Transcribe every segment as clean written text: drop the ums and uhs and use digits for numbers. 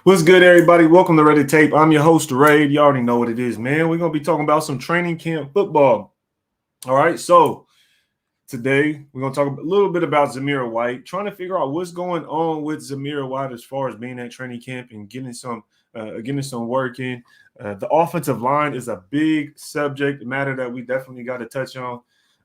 What's good, everybody? Welcome to Ready Tape. I'm your host, Ray. You already know what it is, man. We're going to be talking about some training camp football. All right, so today we're going to talk a little bit about Zamir White, trying to figure out what's going on with Zamir White as far as being at training camp and getting some work in. The offensive line is a big subject matter that we definitely got to touch on.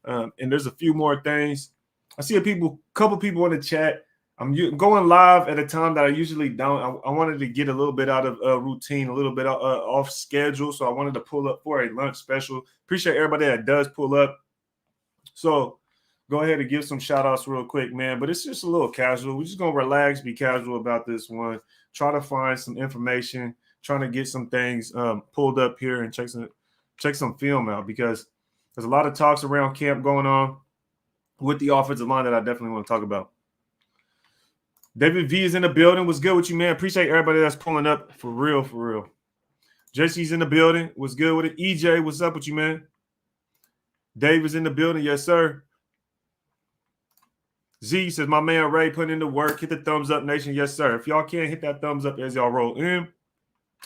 And there's a few more things. I see a couple people in the chat. I'm going live at a time that I usually don't. I wanted to get a little bit out of routine, a little bit off schedule. So I wanted to pull up for a lunch special. Appreciate everybody that does pull up. So go ahead and give some shout outs real quick, man. But it's just a little casual. We're just going to relax, be casual about this one. Try to find some information, trying to get some things pulled up here and check some film out, because there's a lot of talks around camp going on with the offensive line that I definitely want to talk about. David V is in the building. What's good with you, man? Appreciate everybody that's pulling up. For real, for real. JC's in the building. What's good with it? EJ, what's up with you, man? Dave is in the building. Yes, sir. Z says, my man Ray putting in the work. Hit the thumbs up, nation. Yes, sir. If y'all can't hit that thumbs up as y'all roll in,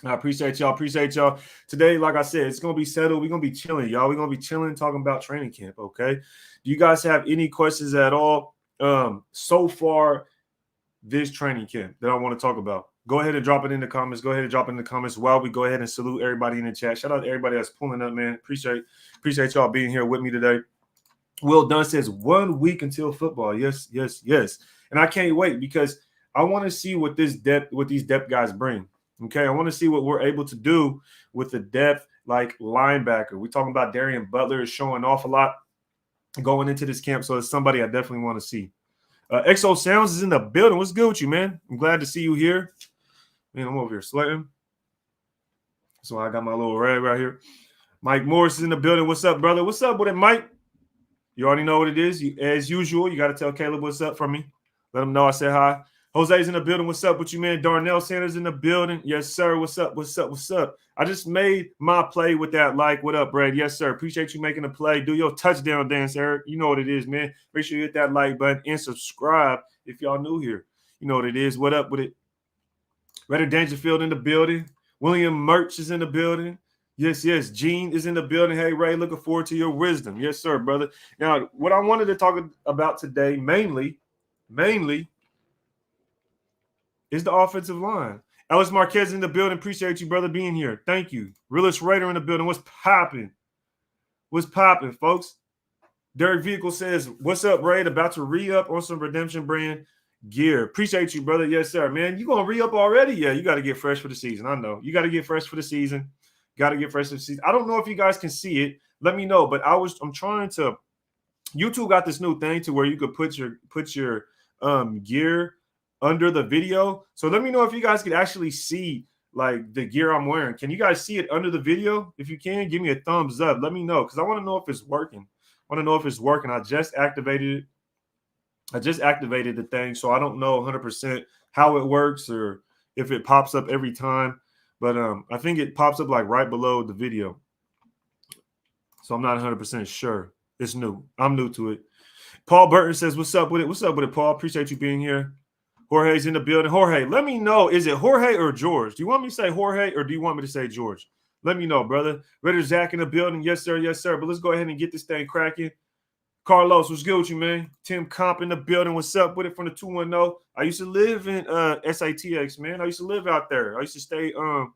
I appreciate y'all. Today, like I said, it's going to be settled. We're going to be chilling, y'all. We're going to be chilling, talking about training camp, okay? Do you guys have any questions at all so far this training camp that I want to talk about? Go ahead and drop it in the comments. While we go ahead and salute everybody in the chat. Shout out to everybody that's pulling up, man. Appreciate y'all being here with me today. Will Dunn says 1 week until football. Yes. And I can't wait, because I want to see what these depth guys bring. Okay, I want to see what we're able to do with the depth, like linebacker. We're talking about Darian Butler is showing off a lot going into this camp, so it's somebody I definitely want to see. XO Sounds is in the building. What's good with you, man? I'm glad to see you here. Man, I'm over here sweating. So I got my little rag right here. Mike Morris is in the building. What's up, brother? What's up with it, Mike? You already know what it is. As usual, you got to tell Caleb what's up for me. Let him know I said hi. Jose's in the building. What's up with you, man? Darnell Sanders in the building. Yes, sir. What's up? I just made my play with that like. What up, Brad? Yes, sir. Appreciate you making a play. Do your touchdown dance, Eric. You know what it is, man. Make sure you hit that like button and subscribe if y'all new here. You know what it is. What up with it? Redder Dangerfield in the building. William Murch is in the building. Yes. Gene is in the building. Hey, Ray, looking forward to your wisdom. Yes, sir, brother. Now, what I wanted to talk about today mainly is the offensive line. Ellis Marquez in the building. Appreciate you, brother, being here. Thank you. Realist Raider in the building. What's popping, folks? Derek Vehicle says, what's up, Ray? About to re-up on some Redemption brand gear. Appreciate you, brother. Yes, sir. Man, you going to re-up already? Yeah, you got to get fresh for the season. I know. You got to get fresh for the season. I don't know if you guys can see it. Let me know. But I'm trying to – YouTube got this new thing to where you could put your gear under the video. So let me know if you guys could actually see like the gear I'm wearing. Can you guys see it under the video? If you can, give me a thumbs up. Let me know, because I want to know if it's working. I just activated the thing, so I don't know 100% how it works or if it pops up every time. But I think it pops up like right below the video. So I'm not 100% sure. It's new. I'm new to it. Paul Burton says, what's up with it, Paul? Appreciate you being here. Jorge's in the building. Jorge, let me know. Is it Jorge or George? Do you want me to say Jorge or do you want me to say George? Let me know, brother. Redder Zach in the building. Yes, sir. But let's go ahead and get this thing cracking. Carlos, what's good with you, man? Tim Comp in the building. What's up with it from the 210? I used to live in SATX, man. I used to live out there. I used to stay I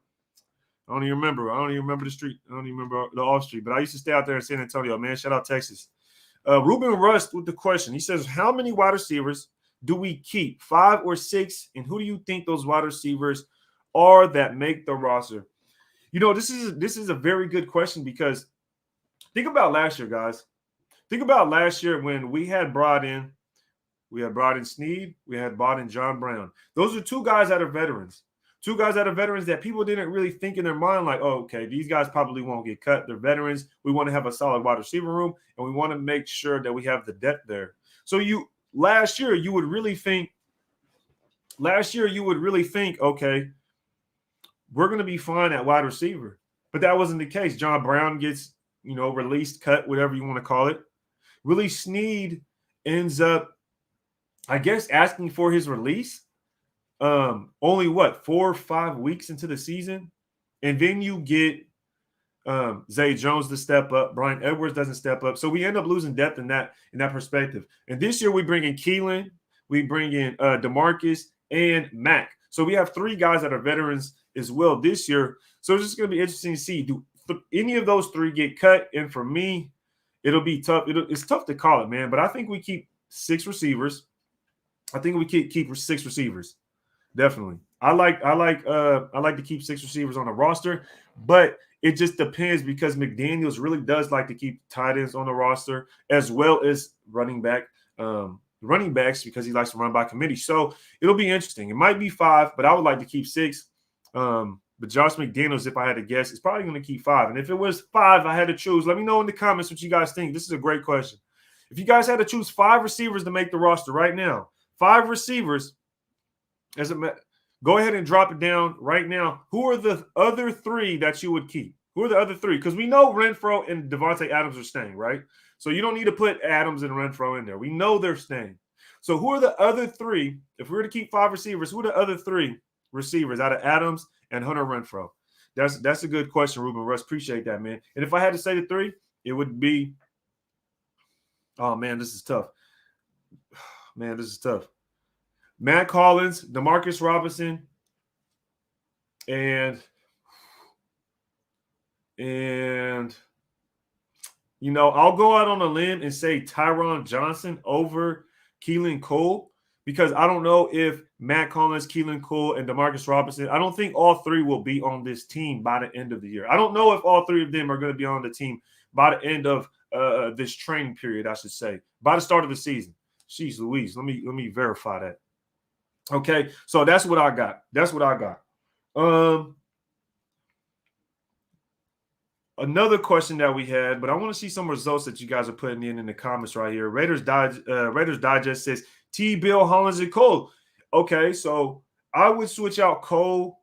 don't even remember the street. I don't even remember the off street, but I used to stay out there in San Antonio, man. Shout out Texas. Ruben Rust with the question. He says, how many wide receivers do we keep, 5 or 6? And who do you think those wide receivers are that make the roster? You know, this is a very good question, because think about last year, guys. Think about last year when we had brought in Snead, we had brought in John Brown. Those are two guys that are veterans. That people didn't really think in their mind, like, oh, okay, these guys probably won't get cut. They're veterans. We want to have a solid wide receiver room, and we want to make sure that we have the depth there. So last year you would really think, okay, we're going to be fine at wide receiver. But that wasn't the case. John Brown gets, released, cut, whatever you want to call it. Willie Snead ends up, I guess, asking for his release. only what 4 or 5 weeks into the season, and then you get Zay Jones to step up. Brian Edwards doesn't step up, so we end up losing depth in that perspective. And this year we bring in Keelan, we bring in DeMarcus and Mac. So we have 3 guys that are veterans as well this year. So it's just going to be interesting to see do any of those 3 get cut. And for me, it'll be tough. It's tough to call it, man. But I think we keep 6 receivers. I think we keep 6 receivers. Definitely. I like to keep 6 receivers on the roster, but it just depends because McDaniels really does like to keep tight ends on the roster as well as running backs because he likes to run by committee. So it'll be interesting. It might be 5, but I would like to keep 6. But Josh McDaniels, if I had to guess, is probably going to keep 5. And if it was 5, I had to choose. Let me know in the comments what you guys think. This is a great question. If you guys had to choose 5 receivers to make the roster right now, 5 receivers, go ahead and drop it down right now. Who are the other 3 that you would keep? Who are the other 3? Because we know Renfrow and Devontae Adams are staying, right? So you don't need to put Adams and Renfrow in there. We know they're staying. So who are the other 3? If we were to keep 5 receivers, who are the other 3 receivers out of Adams and Hunter Renfrow? That's a good question, Ruben Russ. Appreciate that, man. And if I had to say the 3, it would be – oh, man, this is tough. Man, this is tough. Matt Collins, Demarcus Robinson, and you know, I'll go out on a limb and say Tyron Johnson over Keelan Cole because I don't know if Matt Collins, Keelan Cole, and Demarcus Robinson, I don't think all 3 will be on this team by the end of the year. I don't know if all 3 of them are going to be on the team by the end of this training period, I should say, by the start of the season. Jeez Louise, let me verify that. Okay, so that's what I got. Another question that we had, but I want to see some results that you guys are putting in the comments right here. Raiders Digest says T. Bill Hollins and Cole. Okay, so I would switch out Cole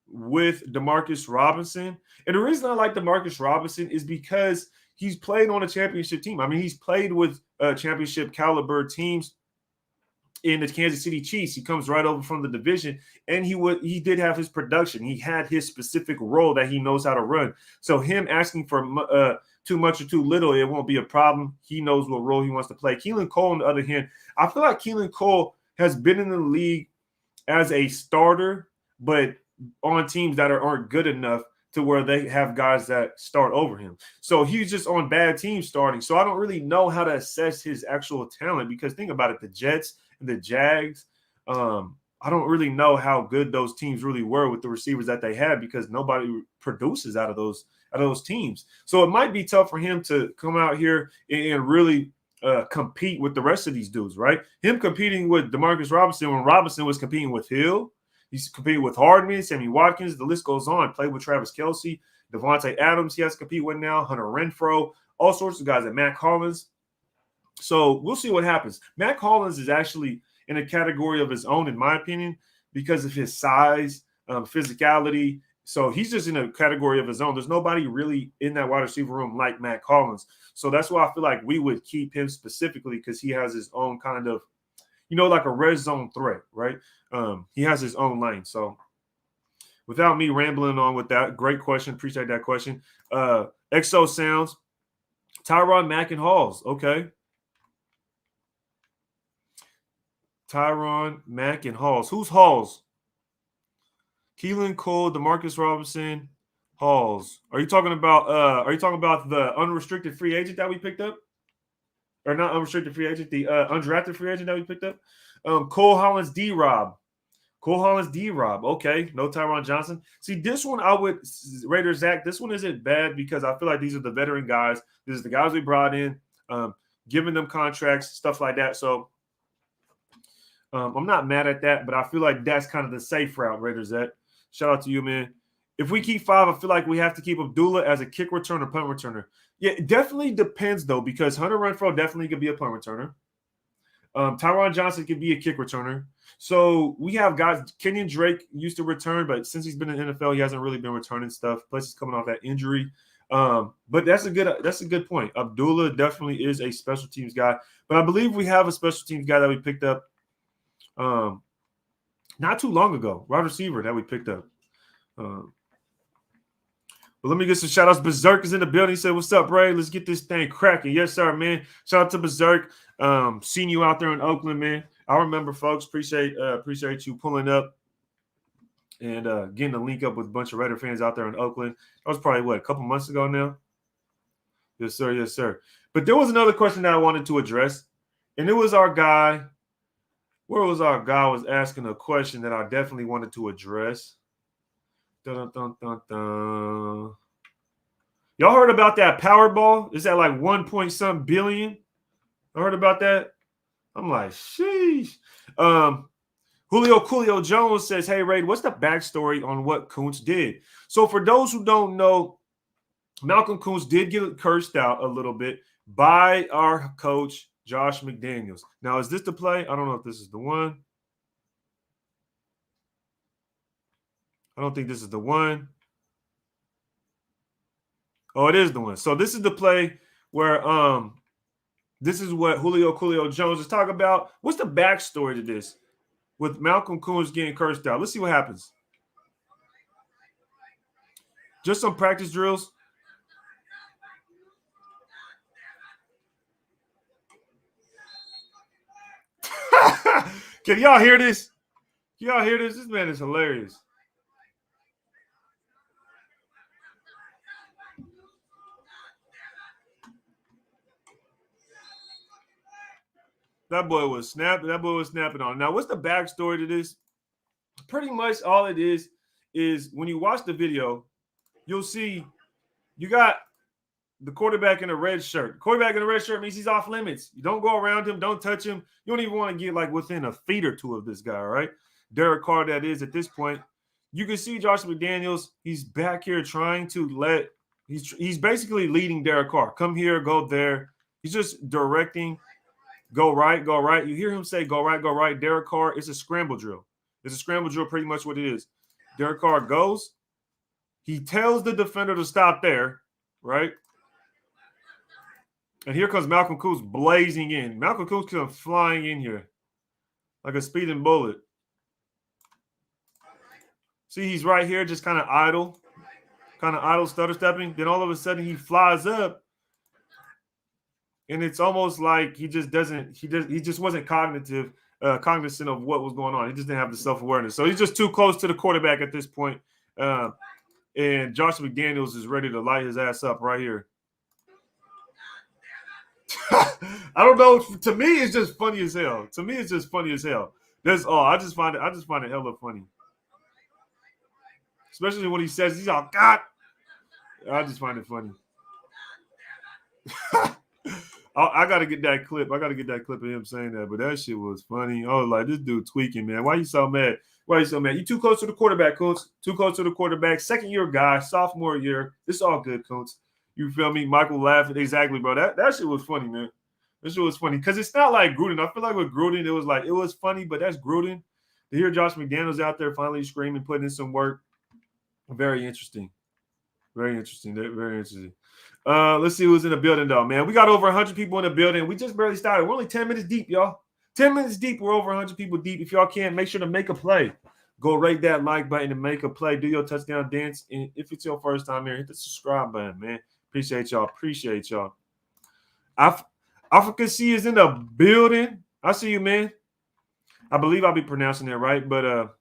with Demarcus Robinson, and the reason I like Demarcus Robinson is because he's played on a championship team. I mean, he's played with championship caliber teams. In the Kansas City Chiefs, he comes right over from the division, and he did have his production. He had his specific role that he knows how to run. So him asking for too much or too little, it won't be a problem. He knows what role he wants to play. Keelan Cole, on the other hand, I feel like Keelan Cole has been in the league as a starter, but on teams that aren't good enough to where they have guys that start over him. So he's just on bad teams starting. So I don't really know how to assess his actual talent because think about it, the Jets – the Jags, I don't really know how good those teams really were with the receivers that they had because nobody produces out of those teams. So it might be tough for him to come out here and really compete with the rest of these dudes, right? Him competing with Demarcus Robinson when Robinson was competing with Hill, he's competing with Hardman, Sammy Watkins, the list goes on. Played with Travis Kelce, Devontae Adams, he has to compete with now, Hunter Renfrow, all sorts of guys, and Matt Collins. So we'll see what happens. Matt Collins is actually in a category of his own, in my opinion, because of his size, physicality. So he's just in a category of his own. There's nobody really in that wide receiver room like Matt Collins. So that's why I feel like we would keep him specifically because he has his own kind of, like a red zone threat, right? He has his own lane. So without me rambling on with that, great question. Appreciate that question. XO Sounds, Tyron, Mack, and Halls. Okay. Tyron, Mack, and Halls. Who's Halls? Keelan Cole, Demarcus Robinson, Halls. Are you talking about the unrestricted free agent that we picked up? Or not unrestricted free agent, the undrafted free agent that we picked up? Cole Hollins, D-Rob. Okay, no Tyron Johnson. See, this one Raider Zach, this one isn't bad because I feel like these are the veteran guys. This is the guys we brought in, giving them contracts, stuff like that. So I'm not mad at that, but I feel like that's kind of the safe route, Raiders. That shout out to you, man. If we keep 5, I feel like we have to keep Abdullah as a kick returner, punt returner. Yeah, it definitely depends though, because Hunter Renfrow definitely could be a punt returner. Tyron Johnson could be a kick returner. So we have guys. Kenyon Drake used to return, but since he's been in the NFL, he hasn't really been returning stuff. Plus, he's coming off that injury. But that's a good point. Abdullah definitely is a special teams guy, but I believe we have a special teams guy that we picked up. not too long ago, wide receiver that we picked up. But let me get some shout outs. Berserk is in the building. He said, "What's up, Ray? Let's get this thing cracking." Yes, sir, man. Shout out to Berserk. Seeing you out there in Oakland, man. I remember, folks. Appreciate you pulling up and getting a link up with a bunch of Raider fans out there in Oakland. That was probably, a couple months ago now? Yes, sir. Yes, sir. But there was another question that I wanted to address, and it was our guy. Where was our guy was asking a question that I definitely wanted to address. Dun, dun, dun, dun. Y'all heard about that Powerball? It's at like 1 point billion. I heard about that. I'm like, sheesh. Julio Jones says, "Hey, Ray, what's the backstory on what Kuntz did?" So for those who don't know, Malcolm Kuntz did get cursed out a little bit by our coach, Josh McDaniels. Now, is this the play? I don't know if this is the one. I don't think this is the one. Oh, it is the one. So this is the play where this is what Julio Jones is talking about. What's the backstory to this with Malcolm Kuntz getting cursed out? Let's see what happens. Just some practice drills. Can y'all hear this? Can y'all hear this? This man is hilarious. That boy was snapping. That boy was snapping on. Now, what's the backstory to this? Pretty much all it is when you watch the video, you'll see you got the quarterback in a red shirt. The quarterback in a red shirt means he's off limits. You don't go around him. Don't touch him. You don't even want to get like within a feet or two of this guy, right? Derek Carr, that is at this point. You can see Josh McDaniels. He's back here trying to he's basically leading Derek Carr. Come here, go there. He's just directing. Go right, go right. You hear him say, go right, go right. Derek Carr, it's a scramble drill. It's a scramble drill, pretty much what it is. Derek Carr goes. He tells the defender to stop there, right? And here comes Malcolm Kuntz blazing in. Malcolm Kuntz comes flying in here like a speeding bullet. See, he's right here, just kind of idle, stutter stepping. Then all of a sudden he flies up. And it's almost like he just wasn't cognizant of what was going on. He just didn't have the self-awareness. So he's just too close to the quarterback at this point. And Josh McDaniels is ready to light his ass up right here. I don't know. To me, it's just funny as hell. I just find it hella funny. Especially when he says he's all God. I just find it funny. I got to get that clip. I got to get that clip of him saying that. But that shit was funny. I was like, this dude tweaking, man. Why you so mad? You too close to the quarterback, Kuntz. Too close to the quarterback. Second year guy, sophomore year. It's all good, Kuntz. You feel me? Michael laughing. Exactly, bro. That shit was funny, man. That shit was funny. Because it's not like Gruden. I feel like with Gruden, it was funny, but that's Gruden. To hear Josh McDaniels out there finally screaming, putting in some work. Very interesting. Very interesting. Very interesting. Let's see who's in the building, though, man. We got over 100 people in the building. We just barely started. We're only 10 minutes deep, y'all. 10 minutes deep. We're over 100 people deep. If y'all can, make sure to make a play. Go rate that like button and make a play. Do your touchdown dance. And if it's your first time here, hit the subscribe button, man. Appreciate y'all. Africa C is in the building. I see you, man. I believe I'll be pronouncing that right, but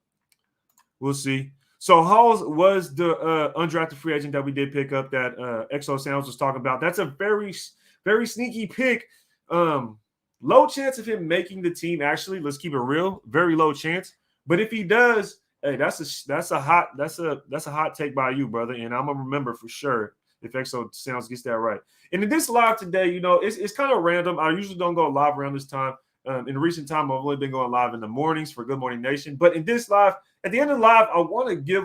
we'll see. So Halls was the undrafted free agent that we did pick up that Exo Sounds was talking about. That's a very, very sneaky pick. Low chance of him making the team, actually. Let's keep it real. Very low chance. But if he does, hey, that's a hot take by you, brother. And I'm gonna remember for sure if Exo Sounds gets that right. And in this live today, it's kind of random. I usually don't go live around this time. In recent time, I've only been going live in the mornings for Good Morning Nation. But in this live, at the end of the live, I want to do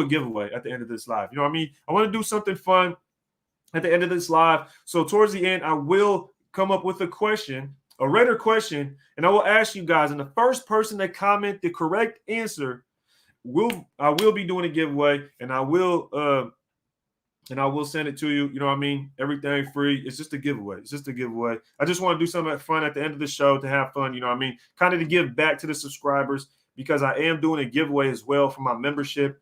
a giveaway at the end of this live. You know what I mean? I want to do something fun at the end of this live. So towards the end, I will come up with a Raider question, and I will ask you guys, and the first person to comment the correct answer, I will be doing a giveaway, and I will send it to you. You know what I mean? Everything free. It's just a giveaway. I just want to do something fun at the end of the show to have fun. You know what I mean? Kind of to give back to the subscribers. because I am doing a giveaway as well for my membership.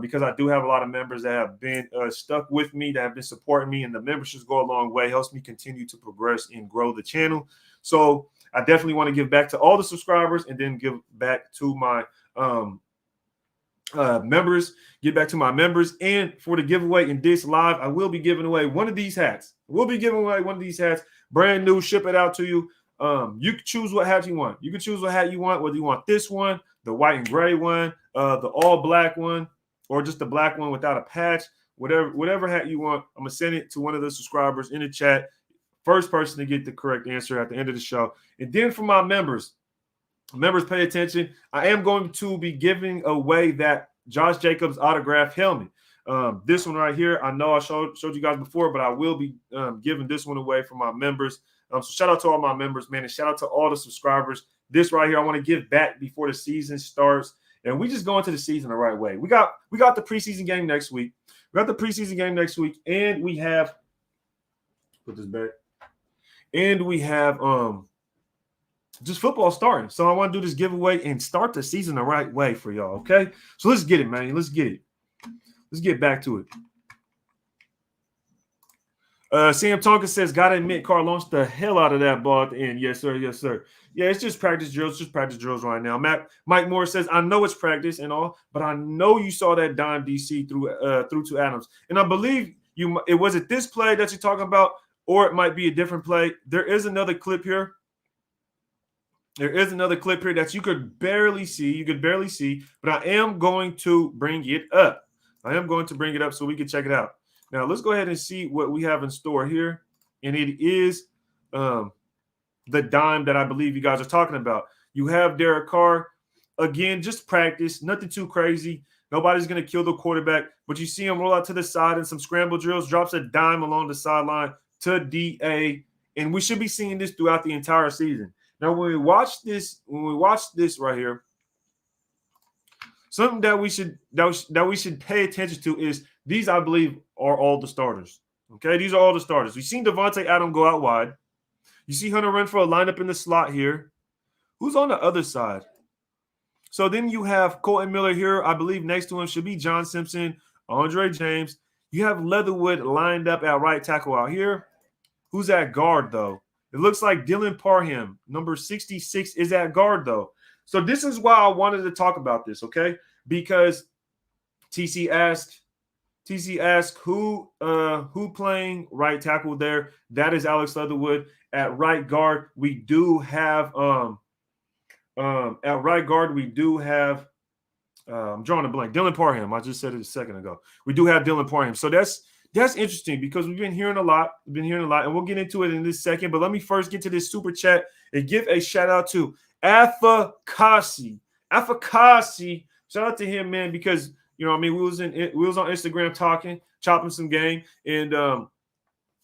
Because I do have a lot of members that have been stuck with me, that have been supporting me, and the memberships go a long way, helps me continue to progress and grow the channel. So I definitely want to give back to all the subscribers and then give back to my members, get back to my members. And for the giveaway in this live, I will be giving away one of these hats. We'll be giving away one of these hats, brand new, ship it out to you. You can choose what hat you want. You can choose what hat you want, whether you want this one, the white and gray one, the all black one, or just the black one without a patch. Whatever hat you want, I'm gonna send it to one of the subscribers in the chat. First person to get the correct answer at the end of the show. And then for my members pay attention. I am going to be giving away that Josh Jacobs autograph helmet. This one right here, I know I showed you guys before, but I will be giving this one away for my members. So shout out to all my members, man, and shout out to all the subscribers. This right here, I want to give back before the season starts. And we just go into the season the right way. We got the preseason game next week. And we have put this back. And we have just football starting. So I want to do this giveaway and start the season the right way for y'all. Okay. So let's get it, man. Let's get back to it. Sam Tonka says, gotta admit, Carr launched the hell out of that ball at the end. Yes, sir. Yes, sir. Yeah, it's just practice drills. Right now. Mike Moore says, I know it's practice and all, but I know you saw that dime DC through to Adams. And I believe it was this play that you're talking about, or it might be a different play. There is another clip here. That you could barely see. But I am going to bring it up. So we can check it out. Now, let's go ahead and see what we have in store here. And it is the dime that I believe you guys are talking about. You have Derek Carr. Again, just practice. Nothing too crazy. Nobody's going to kill the quarterback. But you see him roll out to the side in some scramble drills, drops a dime along the sideline to DA. And we should be seeing this throughout the entire season. Now, when we watch this right here, something that we should pay attention to is these, I believe, are all the starters. Okay, these are all the starters. We've seen Devontae Adams go out wide. You see Hunter Renfrow line up in the slot here. Who's on the other side? So then you have Colton Miller here. I believe next to him should be John Simpson, Andre James. You have Leatherwood lined up at right tackle out here. Who's at guard, though? It looks like Dylan Parham, number 66, is at guard, though. So this is why I wanted to talk about this, okay? Because TC asked who playing right tackle there. That is Alex Leatherwood. At right guard, we do have I'm drawing a blank. Dylan Parham. I just said it a second ago. We do have Dylan Parham. So that's interesting because we've been hearing a lot. And we'll get into it in this second. But let me first get to this super chat and give a shout out to Afakasi. Shout out to him, man, because we was on Instagram chopping some game, and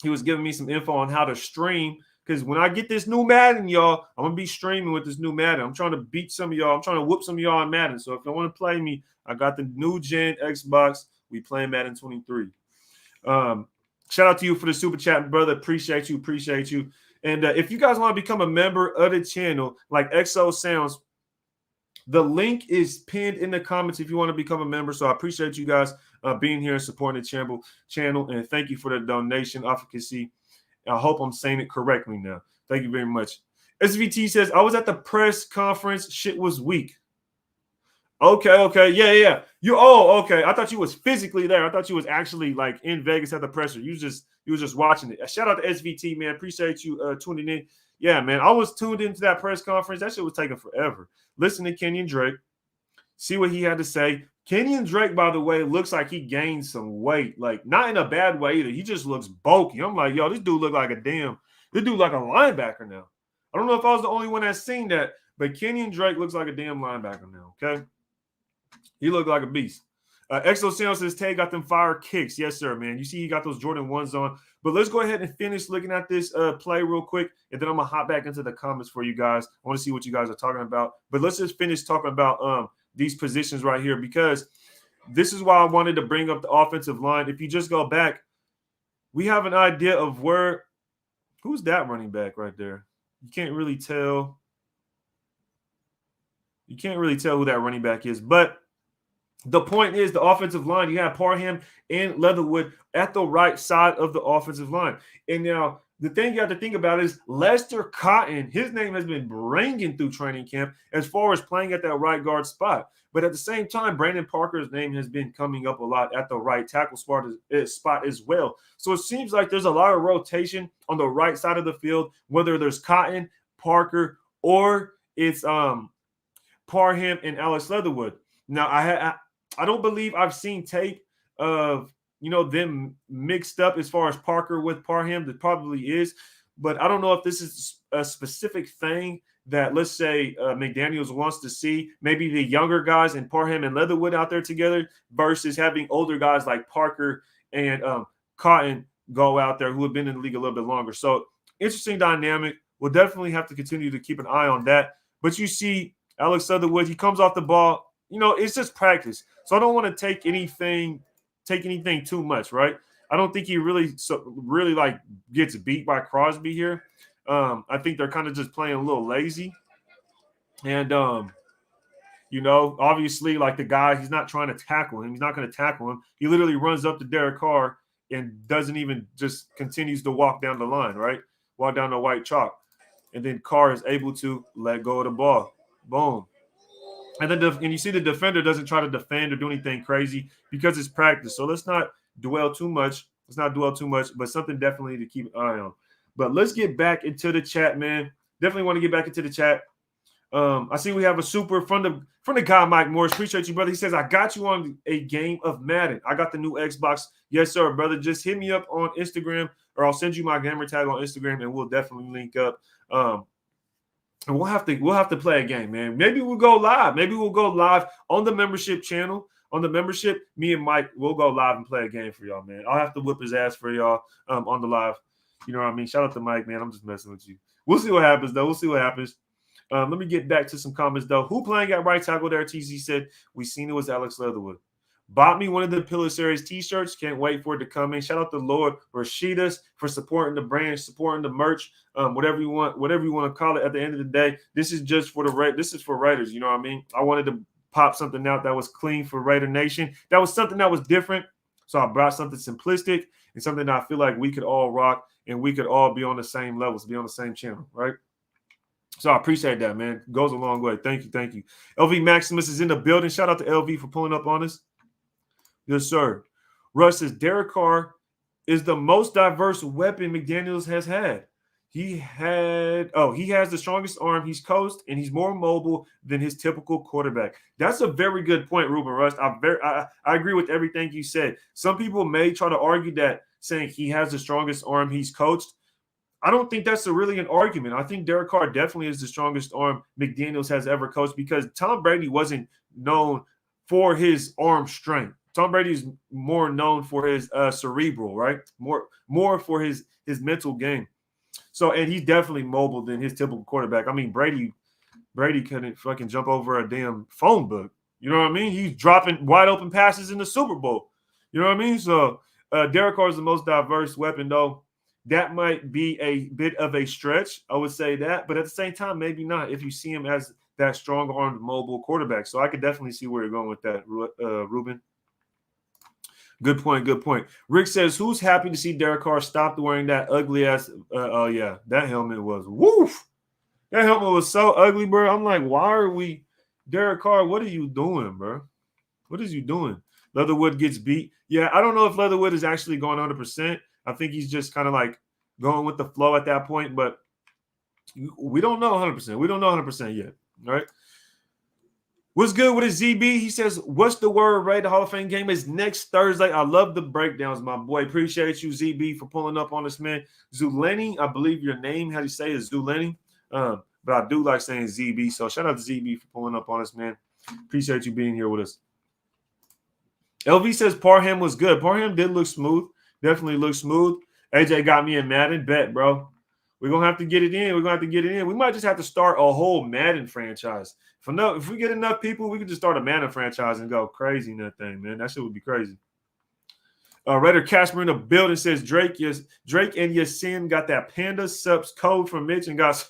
he was giving me some info on how to stream. Because when I get this new Madden, y'all, I'm gonna be streaming with this new Madden. I'm trying to beat some of y'all. I'm trying to whoop some of y'all on Madden. So if you want to play me, I got the new gen Xbox. We playing Madden 23. Shout out to you for the super chat, brother. Appreciate you. And if you guys want to become a member of the channel, like XO Sounds, the link is pinned in the comments if you want to become a member. So I appreciate you guys being here and supporting the channel. And thank you for the donation, advocacy. I hope I'm saying it correctly now. Thank you very much. SVT says, I was at the press conference. Shit was weak. Okay. Yeah. Okay. I thought you was physically there. I thought you was actually like in Vegas at the presser. You was just watching it. Shout out to SVT, man. Appreciate you tuning in. Yeah, man. I was tuned into that press conference. That shit was taking forever. Listen to Kenyon Drake. See what he had to say. Kenyon Drake, by the way, looks like he gained some weight. Like, not in a bad way either. He just looks bulky. I'm like, yo, this dude look like this dude like a linebacker now. I don't know if I was the only one that's seen that, but Kenyon Drake looks like a damn linebacker now, okay? He looked like a beast. Exo Sound says, Tay got them fire kicks. Yes, sir, man. You see he got those Jordan 1s on. But let's go ahead and finish looking at this play real quick, and then I'm going to hop back into the comments for you guys. I want to see what you guys are talking about. But let's just finish talking about these positions right here, because this is why I wanted to bring up the offensive line. If you just go back, we have an idea of who's that running back right there. You can't really tell. You can't really tell who that running back is. But the point is, the offensive line, you have Parham and Leatherwood at the right side of the offensive line. And now the thing you have to think about is Lester Cotton, his name has been ringing through training camp as far as playing at that right guard spot. But at the same time, Brandon Parker's name has been coming up a lot at the right tackle spot as well. So it seems like there's a lot of rotation on the right side of the field, whether there's Cotton, Parker, or it's Parham and Alex Leatherwood. Now, I don't believe I've seen tape of, them mixed up as far as Parker with Parham. There probably is, but I don't know if this is a specific thing that, let's say, Mcdaniels wants to see. Maybe the younger guys and Parham and Leatherwood out there together versus having older guys like Parker and Cotton go out there who have been in the league a little bit longer. So interesting dynamic. We'll definitely have to continue to keep an eye on that. But you see Alex Leatherwood, he comes off the ball. It's just practice. So I don't want to take anything too much, right? I don't think he really like gets beat by Crosby here. I think they're kind of just playing a little lazy. And obviously, like the guy, he's not trying to tackle him. He's not going to tackle him. He literally runs up to Derek Carr and doesn't even, just continues to walk down the line, right? Walk down the white chalk. And then Carr is able to let go of the ball. Boom. And then you see the defender doesn't try to defend or do anything crazy because it's practice. So let's not dwell too much. But something definitely to keep an eye on. But let's get back into the chat, man. Definitely want to get back into the chat. I see we have a super from the guy Mike Morris. Appreciate you, brother. He says, I got you on a game of Madden. I got the new Xbox. Yes, sir, brother. Just hit me up on Instagram, or I'll send you my gamer tag on Instagram, and we'll definitely link up. And we'll have to play a game, man. Maybe we'll go live. Maybe we'll go live on the membership channel. On the membership, me and Mike will go live and play a game for y'all, man. I'll have to whip his ass for y'all on the live. You know what I mean? Shout out to Mike, man. I'm just messing with you. We'll see what happens, though. Let me get back to some comments, though. Who playing at right tackle there? TZ said, we seen it was Alex Leatherwood. Bought me one of the Pillar Series T-shirts. Can't wait for it to come in. Shout out to Lord Rashidas for supporting the brand, supporting the merch, whatever you want to call it. At the end of the day, this is just for this is for Raiders. You know what I mean? I wanted to pop something out that was clean for Raider Nation. That was something that was different. So I brought something simplistic and something that I feel like we could all rock and we could all be on the same levels, be on the same channel, right? So I appreciate that, man. It goes a long way. Thank you. LV Maximus is in the building. Shout out to LV for pulling up on us. Yes, sir. Russ says Derek Carr is the most diverse weapon McDaniels has had. He has the strongest arm. He's coached, and he's more mobile than his typical quarterback. That's a very good point, Ruben Rust. I agree with everything you said. Some people may try to argue that, saying he has the strongest arm he's coached. I don't think that's really an argument. I think Derek Carr definitely is the strongest arm McDaniels has ever coached, because Tom Brady wasn't known for his arm strength. Tom Brady is more known for his cerebral, right? More for his mental game. So, and he's definitely mobile than his typical quarterback. I mean, Brady couldn't fucking jump over a damn phone book. You know what I mean? He's dropping wide open passes in the Super Bowl. You know what I mean? So, Derek Carr is the most diverse weapon, though. That might be a bit of a stretch. I would say that. But at the same time, maybe not if you see him as that strong-armed mobile quarterback. So I could definitely see where you're going with that, Ruben. Good point. Rick says, who's happy to see Derek Carr stop wearing that ugly ass? Oh, yeah. That helmet was woof. That helmet was so ugly, bro. I'm like, why are we – Derek Carr, what are you doing, bro? What is you doing? Leatherwood gets beat. Yeah, I don't know if Leatherwood is actually going 100%. I think he's just kind of like going with the flow at that point, but we don't know 100%. We don't know 100% yet, all right? What's good with his ZB? He says, what's the word, Ray? The Hall of Fame game is next Thursday. I love the breakdowns, my boy. Appreciate you, ZB, for pulling up on this, man. Zuleni, I believe your name, how do you say it, is Zuleni. But I do like saying ZB, so shout out to ZB for pulling up on us, man. Appreciate you being here with us. LV says Parham was good. Parham did look smooth. Definitely looked smooth. AJ got me in Madden. Bet, bro. We're going to have to get it in. We might just have to start a whole Madden franchise. If we get enough people, we can just start a Madden franchise and go crazy in that thing, man. That shit would be crazy. Raider Casper in the building says Drake and Yasin got that Panda Subs code from Mitch and got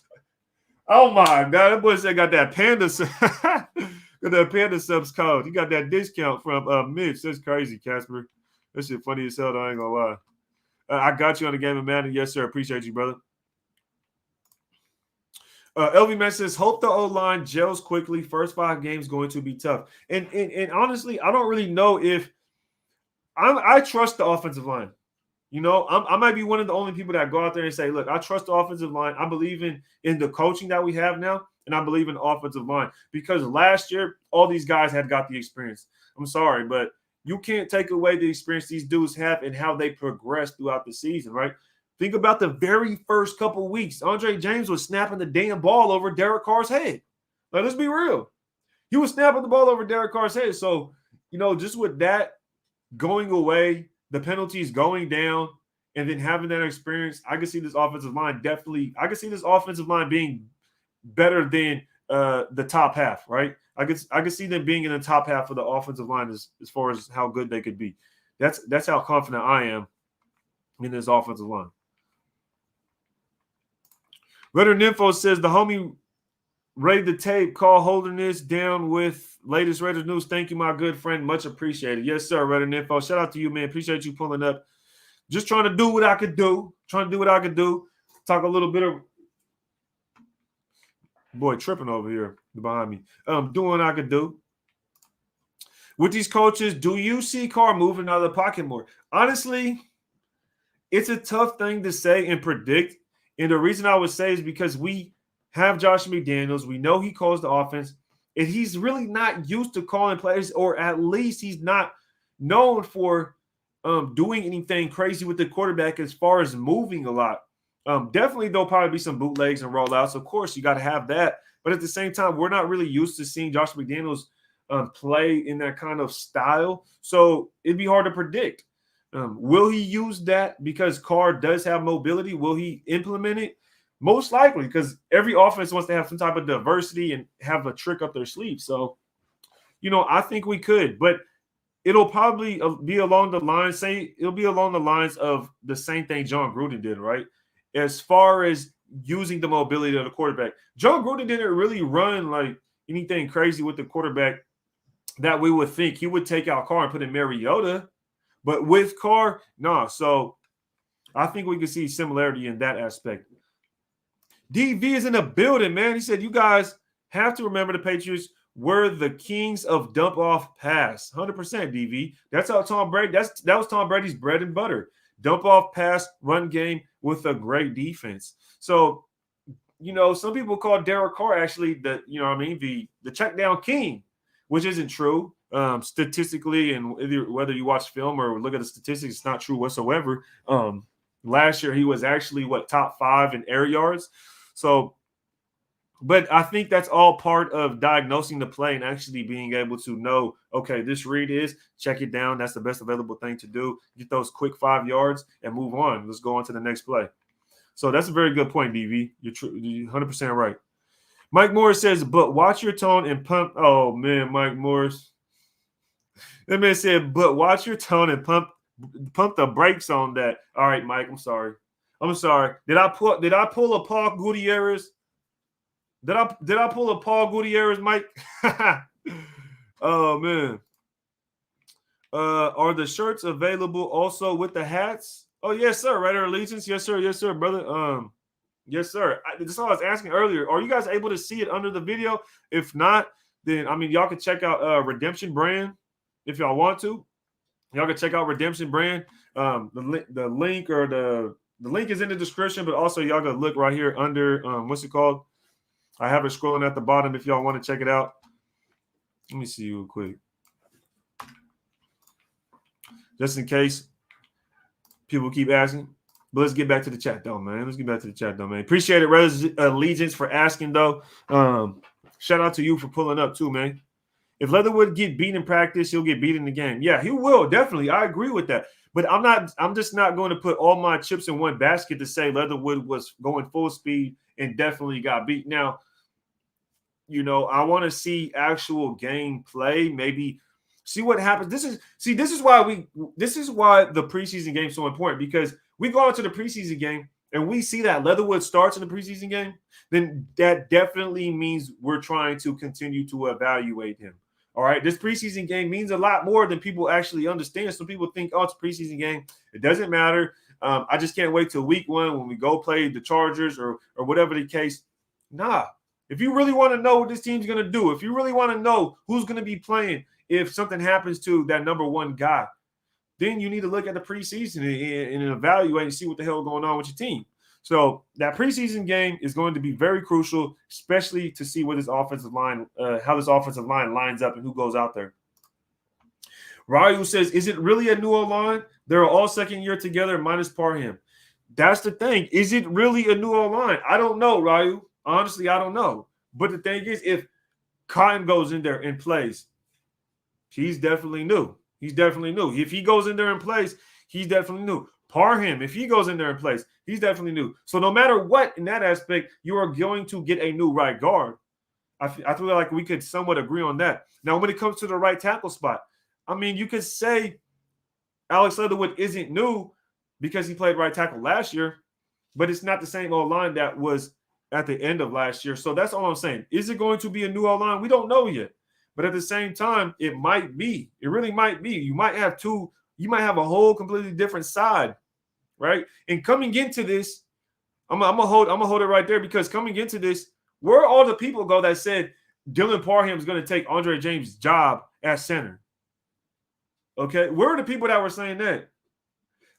Oh my God, that boy said got that panda, got that panda subs code. You got that discount from Mitch. That's crazy, Casper. That shit funny as hell. Though, I ain't gonna lie. I got you on the game of Madden. Yes, sir. Appreciate you, brother. LV Man says, hope the O-line gels quickly. First 5 games going to be tough. And honestly, I don't really know if I trust the offensive line. You know, I might be one of the only people that go out there and say, look, I trust the offensive line. I believe in the coaching that we have now, and I believe in the offensive line. Because last year, all these guys had got the experience. I'm sorry, but you can't take away the experience these dudes have and how they progress throughout the season, right? Think about the very first couple weeks. Andre James was snapping the damn ball over Derek Carr's head. Like, let's be real. He was snapping the ball over Derek Carr's head. So, you know, just with that going away, the penalties going down, and then having that experience, I can see this offensive line definitely. I can see this offensive line being better than the top half, right? I could see them being in the top half of the offensive line as far as how good they could be. That's how confident I am in this offensive line. Redder Nympho says the homie raid the tape, call Holderness down with latest Raiders news. Thank you, my good friend. Much appreciated. Yes, sir, Redder Nympho. Shout out to you, man. Appreciate you pulling up. Just trying to do what I could do. Talk a little bit of boy tripping over here behind me. Doing what I could do. With these coaches, do you see Carr moving out of the pocket more? Honestly, it's a tough thing to say and predict. And the reason I would say is because we have Josh McDaniels. We know he calls the offense. And he's really not used to calling plays, or at least he's not known for doing anything crazy with the quarterback as far as moving a lot. Definitely, there'll probably be some bootlegs and rollouts. Of course, you got to have that. But at the same time, we're not really used to seeing Josh McDaniels play in that kind of style. So it'd be hard to predict. Will he use that because Carr does have mobility? Will he implement it? Most likely, because every offense wants to have some type of diversity and have a trick up their sleeve. So, you know, I think we could. But it'll probably be along the lines, of the same thing John Gruden did, right? As far as using the mobility of the quarterback. John Gruden didn't really run like anything crazy with the quarterback that we would think. He would take out Carr and put in Mariota. But with Carr, no. So I think we can see similarity in that aspect. DV is in the building, man. He said, you guys have to remember the Patriots were the kings of dump off pass. 100% DV. That's how Tom Brady, that was Tom Brady's bread and butter. Dump off pass, run game with a great defense. So, you know, some people call Derek Carr actually the check down king, which isn't true. Statistically, and whether you watch film or look at the statistics, it's not true whatsoever. Last year, he was actually top 5 in air yards. So, but I think that's all part of diagnosing the play and actually being able to know, okay, this read is, check it down. That's the best available thing to do. Get those quick 5 yards and move on. Let's go on to the next play. So that's a very good point, DV. You're 100% right. Mike Morris says, but watch your tone and pump. Oh, man, Mike Morris. That man said, but watch your tone and pump the brakes on that. All right, Mike, I'm sorry. Did I pull a Paul Gutierrez? Did I pull a Paul Gutierrez, Mike? Oh man. Are the shirts available also with the hats? Oh yes, sir. Raider Allegiance. Yes, sir, brother. Yes, sir. That's all I was asking earlier. Are you guys able to see it under the video? If not, then y'all can check out Redemption Brand if y'all want to. Y'all can check out Redemption Brand. The link or the link is in the description, but also y'all can look right here under what's it called? I have it scrolling at the bottom if y'all want to check it out. Let me see real quick. Just in case people keep asking. But let's get back to the chat, though, man. Appreciate it, Raiders Allegiance, for asking, though. Shout out to you for pulling up, too, man. If Leatherwood get beat in practice, he'll get beat in the game. Yeah, he will, definitely. I agree with that. But I'm just not going to put all my chips in one basket to say Leatherwood was going full speed and definitely got beat. Now, you know, I want to see actual game play, maybe see what happens. This is why the preseason game is so important, because we go into the preseason game and we see that Leatherwood starts in the preseason game, then that definitely means we're trying to continue to evaluate him. All right, this preseason game means a lot more than people actually understand. Some people think, oh, it's a preseason game. It doesn't matter. I just can't wait till week 1 when we go play the Chargers or whatever the case. Nah. If you really want to know what this team's going to do, if you really want to know who's going to be playing if something happens to that number 1 guy, then you need to look at the preseason and evaluate and see what the hell is going on with your team. So that preseason game is going to be very crucial, especially to see what this offensive line, how this offensive line lines up and who goes out there. Ryu says, is it really a new O-line? They're all second year together minus Parham. That's the thing. Is it really a new O-line? I don't know, Ryu. Honestly, I don't know. But the thing is, if Cotton goes in there and plays, he's definitely new. He's definitely new. If he goes in there and plays, he's definitely new. Parham, if he goes in there and plays, he's definitely new. So no matter what in that aspect, you are going to get a new right guard. I feel like we could somewhat agree on that. Now, when it comes to the right tackle spot, I mean, you could say Alex Leatherwood isn't new because he played right tackle last year, but it's not the same O-line that was at the end of last year. So that's all I'm saying. Is it going to be a new O-line? We don't know yet. But at the same time, it might be. It really might be. You might have a whole completely different side, right? And coming into this, I'm gonna hold it right there, because coming into this, where all the people go that said Dylan Parham is going to take Andre James' job at center? Okay, where are the people that were saying that?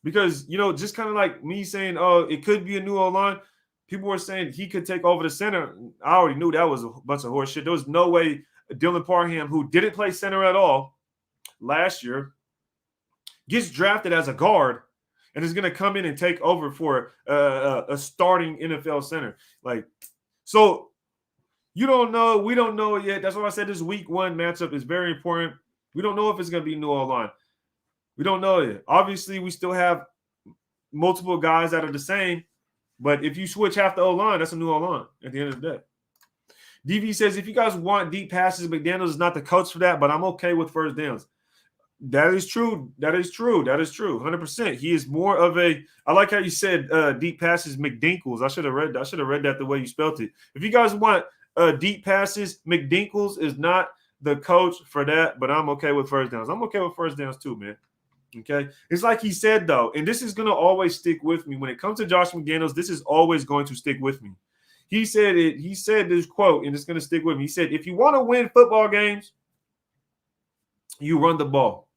Because, just kind of like me saying, oh, it could be a new O-line. People were saying he could take over the center. I already knew that was a bunch of horse shit. There was no way Dylan Parham, who didn't play center at all last year, gets drafted as a guard and is going to come in and take over for a starting NFL center. So you don't know. We don't know it yet. That's why I said this week 1 matchup is very important. We don't know if it's going to be new O-line. We don't know yet. Obviously, we still have multiple guys that are the same, but if you switch half the O-line, that's a new O-line at the end of the day. DV says, if you guys want deep passes, McDaniels is not the coach for that, but I'm okay with first downs. That is true. That is true. 100%. He is more of a – I like how you said deep passes, McDinkles. I should have read that the way you spelled it. If you guys want deep passes, McDinkles is not the coach for that, but I'm okay with first downs. I'm okay with first downs too, man. Okay? It's like he said, though, and this is going to always stick with me. When it comes to Josh McDaniels, this is always going to stick with me. He said this quote, and it's going to stick with me. He said, if you want to win football games, you run the ball.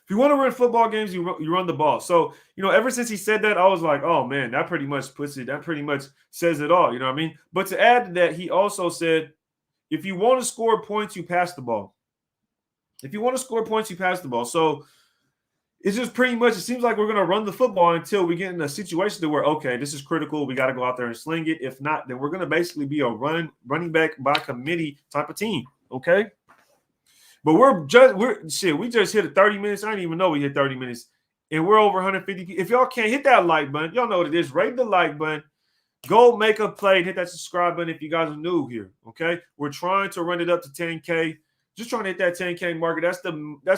If you want to win football games, you run the ball. So, ever since he said that, I was like, oh, man, that pretty much says it all. You know what I mean? But to add to that, he also said, if you want to score points, you pass the ball. If you want to score points, you pass the ball. So it's just pretty much, it seems like we're going to run the football until we get in a situation where, okay, this is critical. We got to go out there and sling it. If not, then we're going to basically be a running back by committee type of team. Okay. But we just hit 30 minutes. I didn't even know we hit 30 minutes. And we're over 150. If y'all can't hit that like button, y'all know what it is. Rate the like button. Go make a play and hit that subscribe button if you guys are new here. Okay. We're trying to run it up to 10K. Just trying to hit that 10K market. That's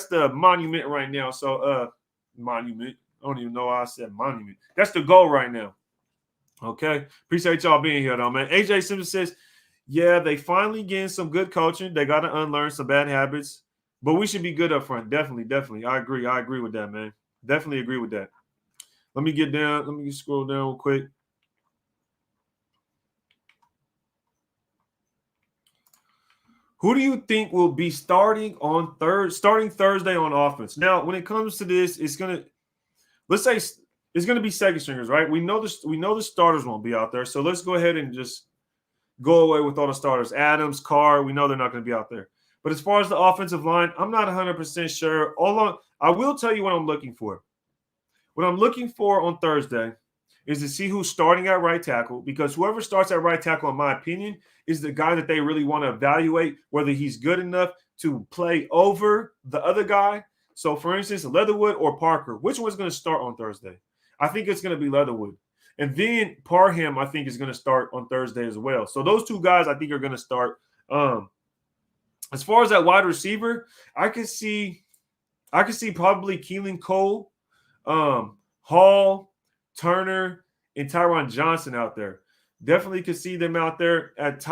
the monument right now. So monument. I don't even know why I said monument. That's the goal right now. Okay. Appreciate y'all being here though, man. AJ Simpson says, yeah, they finally getting some good coaching. They got to unlearn some bad habits, but we should be good up front. Definitely. I agree with that, man. Definitely agree with that. Let me get down. Let me scroll down real quick. Who do you think will be starting Thursday on offense? Now, when it comes to this, let's say it's gonna be second stringers, right? We know the starters won't be out there, so let's go ahead and just go away with all the starters. Adams, Carr, we know they're not going to be out there. But as far as the offensive line, I'm not 100% sure. I will tell you what I'm looking for. What I'm looking for on Thursday is to see who's starting at right tackle, because whoever starts at right tackle, in my opinion, is the guy that they really want to evaluate whether he's good enough to play over the other guy. So, for instance, Leatherwood or Parker, which one's going to start on Thursday? I think it's going to be Leatherwood. And then Parham, I think, is going to start on Thursday as well. So those two guys, I think, are going to start. As far as that wide receiver, I could see probably Keelan Cole, Hall, Turner, and Tyron Johnson out there. Definitely could see them out there at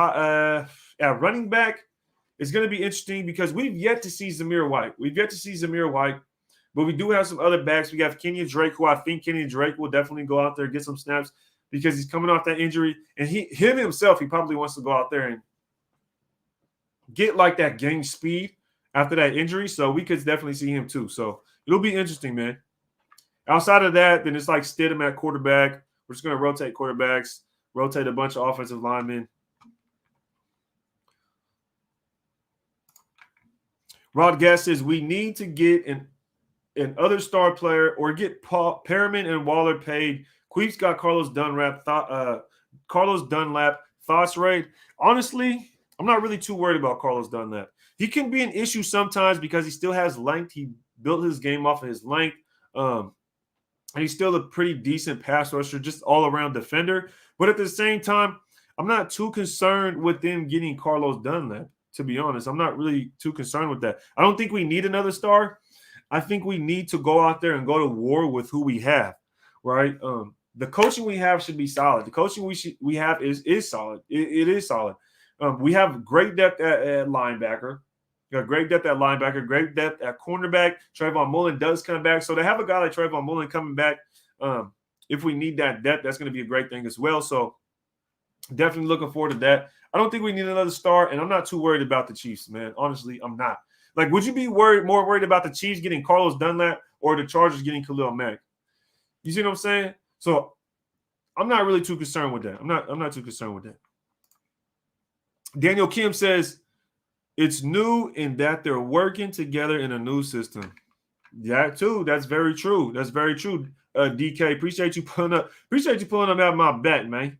running back. It's going to be interesting because we've yet to see Zamir White. But we do have some other backs. We have Kenyon Drake, who I think Kenyon Drake will definitely go out there and get some snaps because he's coming off that injury. And he probably wants to go out there and get like that game speed after that injury. So we could definitely see him too. So it'll be interesting, man. Outside of that, then it's like Stidham at quarterback. We're just going to rotate quarterbacks, rotate a bunch of offensive linemen. Rod Gass says we need to get an other star player or get Perriman and Waller paid. Queef's got Carlos Dunlap. Thoughts, Ray? Honestly, I'm not really too worried about Carlos Dunlap. He can be an issue sometimes because he still has length. He built his game off of his length. And he's still a pretty decent pass rusher, just all-around defender. But at the same time, I'm not too concerned with them getting Carlos Dunlap, to be honest. I'm not really too concerned with that. I don't think we need another star. I think we need to go out there and go to war with who we have, right? The coaching we have should be solid. The coaching we have is solid. It is solid. We have great depth at linebacker. We got great depth at linebacker, great depth at cornerback. Trayvon Mullen does come back. So to have a guy like Trayvon Mullen coming back, if we need that depth, that's going to be a great thing as well. So definitely looking forward to that. I don't think we need another star, and I'm not too worried about the Chiefs, man. Honestly, I'm not. Like, would you be more worried about the Chiefs getting Carlos Dunlap or the Chargers getting Khalil Mack? You see what I'm saying? So I'm not really too concerned with that. I'm not too concerned with that. Daniel Kim says it's new in that they're working together in a new system. Yeah, too. That's very true. That's very true. DK, appreciate you pulling up at my bet, man.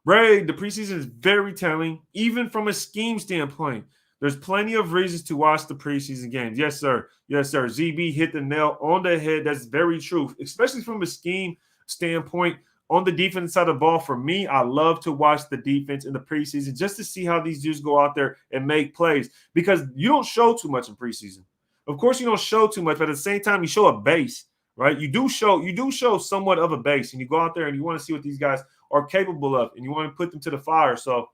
Ray, the preseason is very telling, even from a scheme standpoint. There's plenty of reasons to watch the preseason games. Yes, sir. Yes, sir. ZB hit the nail on the head. That's very true, especially from a scheme standpoint. On the defense side of the ball, for me, I love to watch the defense in the preseason just to see how these dudes go out there and make plays because you don't show too much in preseason. Of course, you don't show too much, but at the same time, you show a base, right? You do show somewhat of a base, and you go out there and you want to see what these guys are capable of, and you want to put them to the fire. So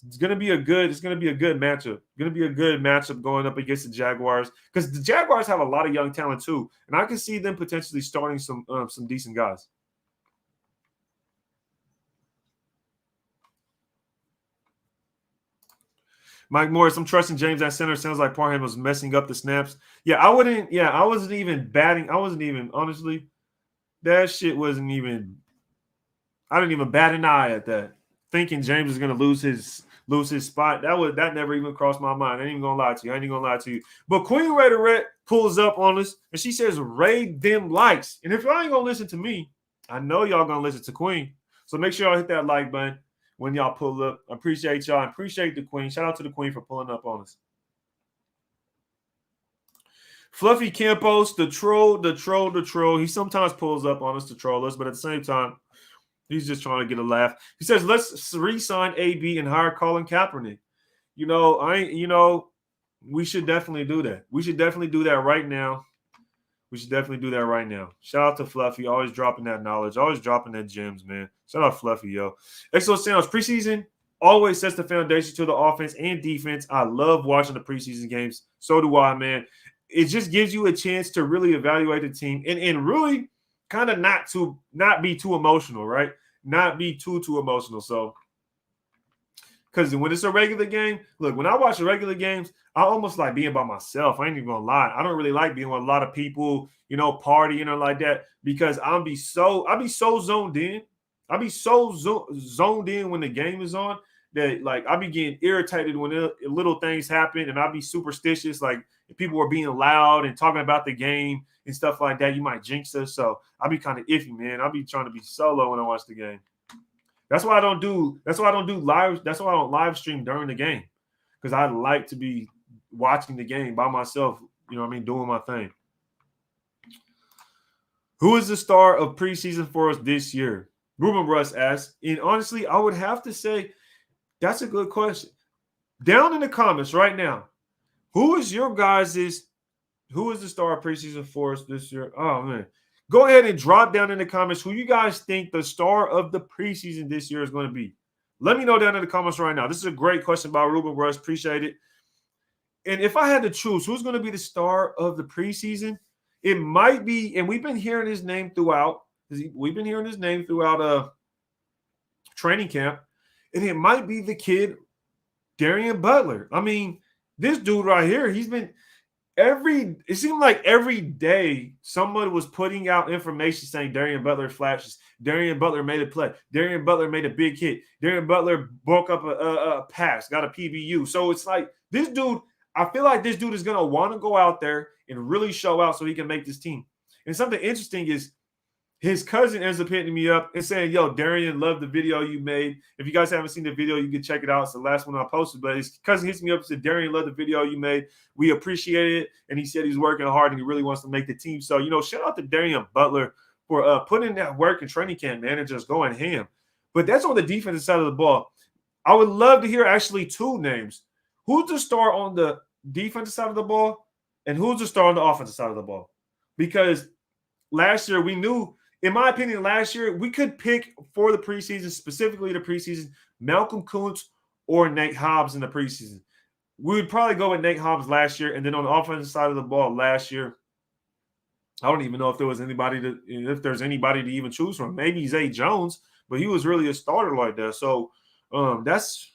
it's going to be a good matchup. Going to be a good matchup going up against the Jaguars because the Jaguars have a lot of young talent too, and I can see them potentially starting some decent guys. Mike Morris, I'm trusting James at center. Sounds like Parham was messing up the snaps. Yeah, I wasn't even batting. Honestly, that shit wasn't even. I didn't even bat an eye at that. Thinking James was gonna lose his spot. That never even crossed my mind. I ain't even gonna lie to you. But Queen Raiderette pulls up on us and she says, "Raid them likes." And if y'all ain't gonna listen to me, I know y'all gonna listen to Queen. So make sure y'all hit that like button when y'all pull up. I appreciate y'all. I appreciate the Queen. Shout out to the Queen for pulling up on us. Fluffy Campos, the troll. He sometimes pulls up on us to troll us, but at the same time, he's just trying to get a laugh. He says, let's re-sign AB and hire Colin Kaepernick. We should definitely do that. We should definitely do that right now. Shout out to Fluffy, always dropping that knowledge, always dropping that gems, man. Shout out Fluffy, yo. Exo Sandals, preseason always sets the foundation to the offense and defense. I love watching the preseason games. So do I, man. It just gives you a chance to really evaluate the team and really kind of not be too emotional, right? Not be too emotional. So, because when it's a regular game, look, when I watch the regular games, I almost like being by myself. I ain't even gonna lie. I don't really like being with a lot of people, partying or like that, because I'll be so zoned in. I'll be so zoned in when the game is on that like I'll be getting irritated when little things happen, and I'll be superstitious. Like if people are being loud and talking about the game and stuff like that, you might jinx us. So I'll be kind of iffy, man. I'll be trying to be solo when I watch the game. That's why I don't do live. That's why I don't live stream during the game, because I like to be watching the game by myself. Doing my thing. Who is the star of preseason for us this year? Ruben Russ asks. And honestly, I would have to say that's a good question. Down in the comments right now, who is the star of preseason for us this year? Oh man, Go ahead and drop down in the comments who you guys think the star of the preseason this year is going to be. Let me know down in the comments right now. This is a great question by Ruben Rush. Appreciate it. And if I had to choose who's going to be the star of the preseason, it might be, and we've been hearing his name throughout. Training camp, and it might be the kid, Darian Butler. I mean, this dude right here, he's been it seemed like every day someone was putting out information saying Darian Butler flashes. Darian Butler made a play. Darian Butler made a big hit. Darian Butler broke up a pass, got a PBU. So it's like this dude, I feel like this dude is going to want to go out there and really show out so he can make this team. And something interesting is his cousin ends up hitting me up and saying, yo, Darian, love the video you made. If you guys haven't seen the video, you can check it out. It's the last one I posted. But his cousin hits me up and said, Darian, love the video you made. We appreciate it. And he said he's working hard and he really wants to make the team. So, shout out to Darian Butler for putting in that work in training camp, man, and just going ham. But that's on the defensive side of the ball. I would love to hear actually two names. Who's the star on the defensive side of the ball and who's the star on the offensive side of the ball? Because last year we knew, in my opinion, last year, we could pick for the preseason, specifically the preseason, Malcolm Kuntz or Nate Hobbs in the preseason. We would probably go with Nate Hobbs last year. And then on the offensive side of the ball last year, I don't even know if there's anybody to even choose from. Maybe Zay Jones, but he was really a starter like that. So that's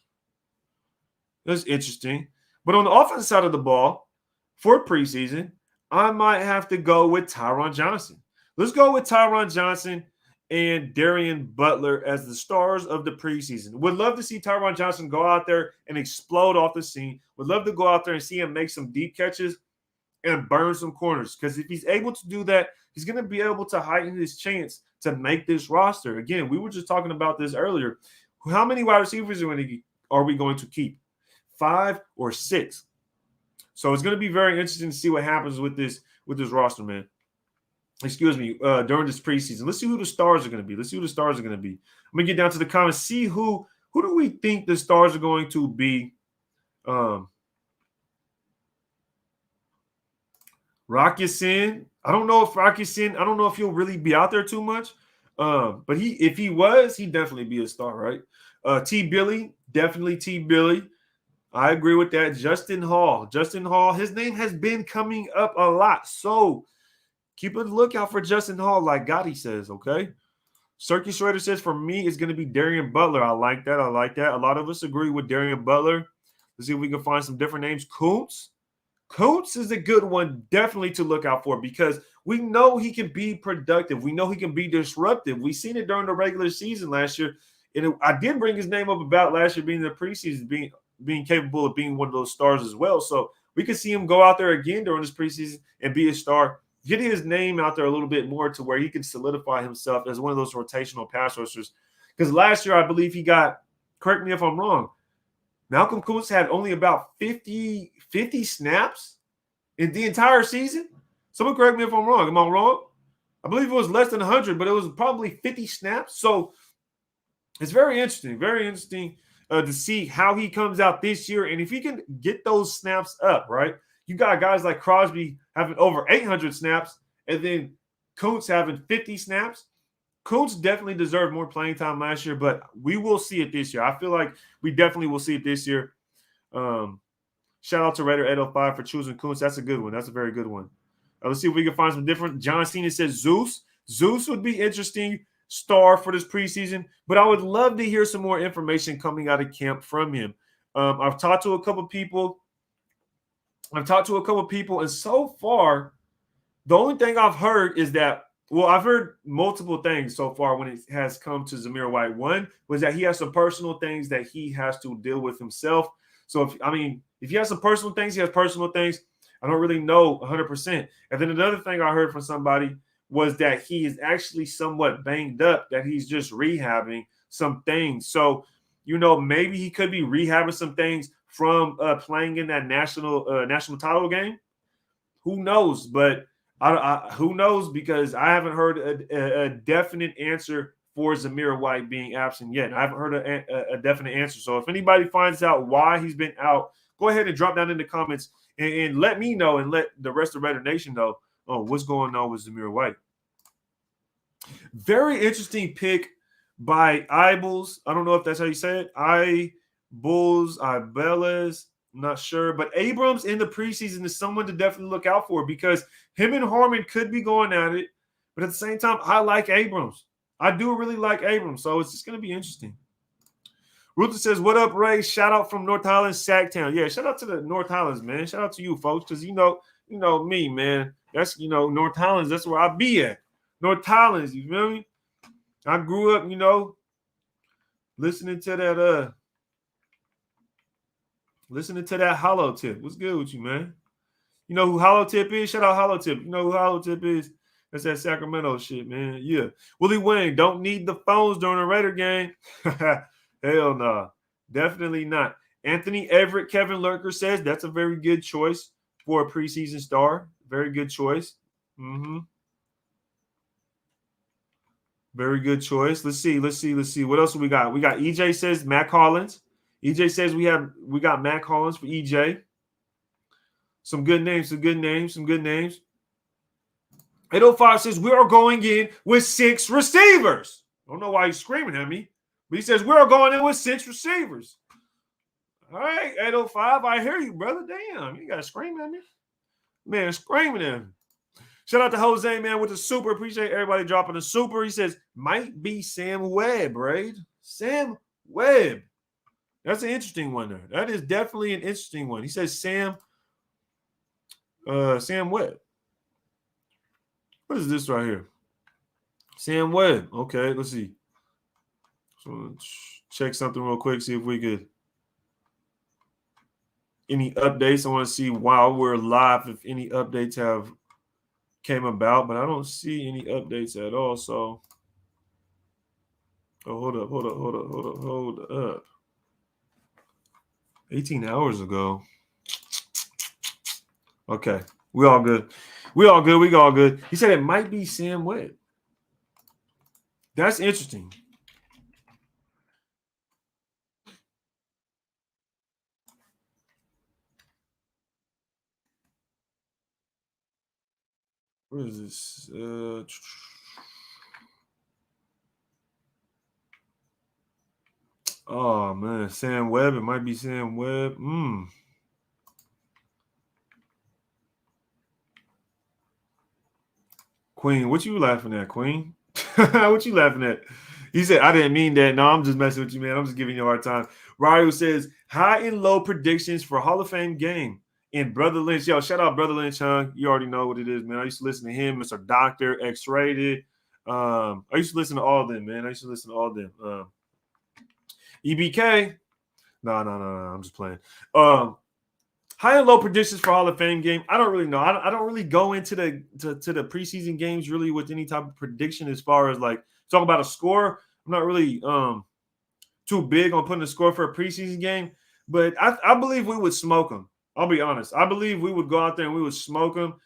interesting. But on the offensive side of the ball, for preseason, I might have to go with Tyron Johnson. Let's go with Tyron Johnson and Darian Butler as the stars of the preseason. Would love to see Tyron Johnson go out there and explode off the scene. Would love to go out there and see him make some deep catches and burn some corners. Because if he's able to do that, he's going to be able to heighten his chance to make this roster. Again, we were just talking about this earlier. How many wide receivers are we going to keep? 5 or 6? So it's going to be very interesting to see what happens with this roster, man. During this preseason. Let's see who the stars are going to be. I'm going to get down to the comments, see who do we think the stars are going to be. Rocky Sin. I don't know if he'll really be out there too much. But if he was, he'd definitely be a star, right? T. Billy, definitely T. Billy. I agree with that. Justin Hall, his name has been coming up a lot. So keep a lookout for Justin Hall, like Gotti says, okay? Circuit Schrader says, for me, it's going to be Darian Butler. I like that. A lot of us agree with Darian Butler. Let's see if we can find some different names. Kuntz is a good one definitely to look out for because we know he can be productive. We know he can be disruptive. We've seen it during the regular season last year. And I did bring his name up about last year being in the preseason, being capable of being one of those stars as well. So we could see him go out there again during this preseason and be a star. Getting his name out there a little bit more to where he can solidify himself as one of those rotational pass rushers. Because last year, I believe he got, correct me if I'm wrong, Malcolm Kuntz had only about 50 snaps in the entire season. Someone correct me if I'm wrong. Am I wrong? I believe it was less than 100, but it was probably 50 snaps. So it's very interesting to see how he comes out this year. And if he can get those snaps up, right? You got guys like Crosby having over 800 snaps and then Kuntz having 50 snaps. Kuntz definitely deserved more playing time last year, but we will see it this year. I feel like we definitely will see it this year. Shout out to Raider 805 for choosing Kuntz. That's a good one. That's a very good one. Let's see if we can find some different. John Cena says Zeus. Zeus would be interesting star for this preseason, but I would love to hear some more information coming out of camp from him. I've talked to a couple people, and so far, the only thing I've heard is that, I've heard multiple things so far when it has come to Zamir White. One was that he has some personal things that he has to deal with himself. So, if he has some personal things, he has personal things. I don't really know 100%. And then another thing I heard from somebody was that he is actually somewhat banged up, that he's just rehabbing some things. So, maybe he could be rehabbing some things from playing in that national title game. Who knows? But who knows? Because I haven't heard a definite answer for Zamir White being absent yet. I haven't heard a definite answer. So if anybody finds out why he's been out, go ahead and drop down in the comments and let me know and let the rest of Raider Nation know what's going on with Zamir White. Very interesting pick by Ibels. I don't know if that's how you say it. Ibeles. I'm not sure. But Abrams in the preseason is someone to definitely look out for because him and Harmon could be going at it. But at the same time, I like Abrams. I do really like Abrams. So it's just going to be interesting. Ruther says, what up, Ray? Shout out from North Highlands, Sacktown. Yeah, shout out to the North Highlands, man. Shout out to you, folks, because you know me, man. That's North Highlands, that's where I be at. North Highlands, you feel me? I grew up, listening to that Hollow Tip. What's good with you, man? You know who Hollow Tip is? Shout out Hollow Tip. You know who Hollow Tip is? That's that Sacramento shit, man. Yeah. Willie Wayne, don't need the phones during a Raider game. Hell no. Definitely not. Anthony Everett, Kevin Lurker says that's a very good choice for a preseason star. Very good choice. Very good choice. Let's see. What else we got? We got EJ says Matt Collins. EJ says we got Matt Collins for EJ. Some good names. 805 says we are going in with 6 receivers. I don't know why he's screaming at me, but he says we are going in with 6 receivers. All right, 805, I hear you, brother. Damn, you got to scream at me. Man, screaming at me. Shout out to Jose, man, with the super. Appreciate everybody dropping the super. He says, might be Sam Webb, right? Sam Webb. That's an interesting one there. That is definitely an interesting one. He says Sam Webb. What is this right here? Sam Webb. Okay, let's see. So check something real quick, see if we could. Any updates? I want to see while we're live if any updates have came about, but I don't see any updates at all. So, hold up. 18 hours ago. Okay, we all good. He said it might be Sam Webb. That's interesting. What is this? Oh man, Sam Webb. It might be Sam Webb. Queen, what you laughing at, Queen? What you laughing at? He said, I didn't mean that. No, I'm just messing with you, man. I'm just giving you a hard time. Ryu says, high and low predictions for Hall of Fame game. And Brother Lynch, yo, shout out Brother Lynch, huh? You already know what it is, man. I used to listen to him, Mr. Doctor, X-Rated. I used to listen to all of them, man. EBK. No, I'm just playing. High and low predictions for Hall of Fame game. I don't really know. I don't really go into the preseason games really with any type of prediction as far as like talk about a score. I'm not really too big on putting a score for a preseason game, but I believe we would smoke them. I'll be honest. I believe we would go out there and we would smoke them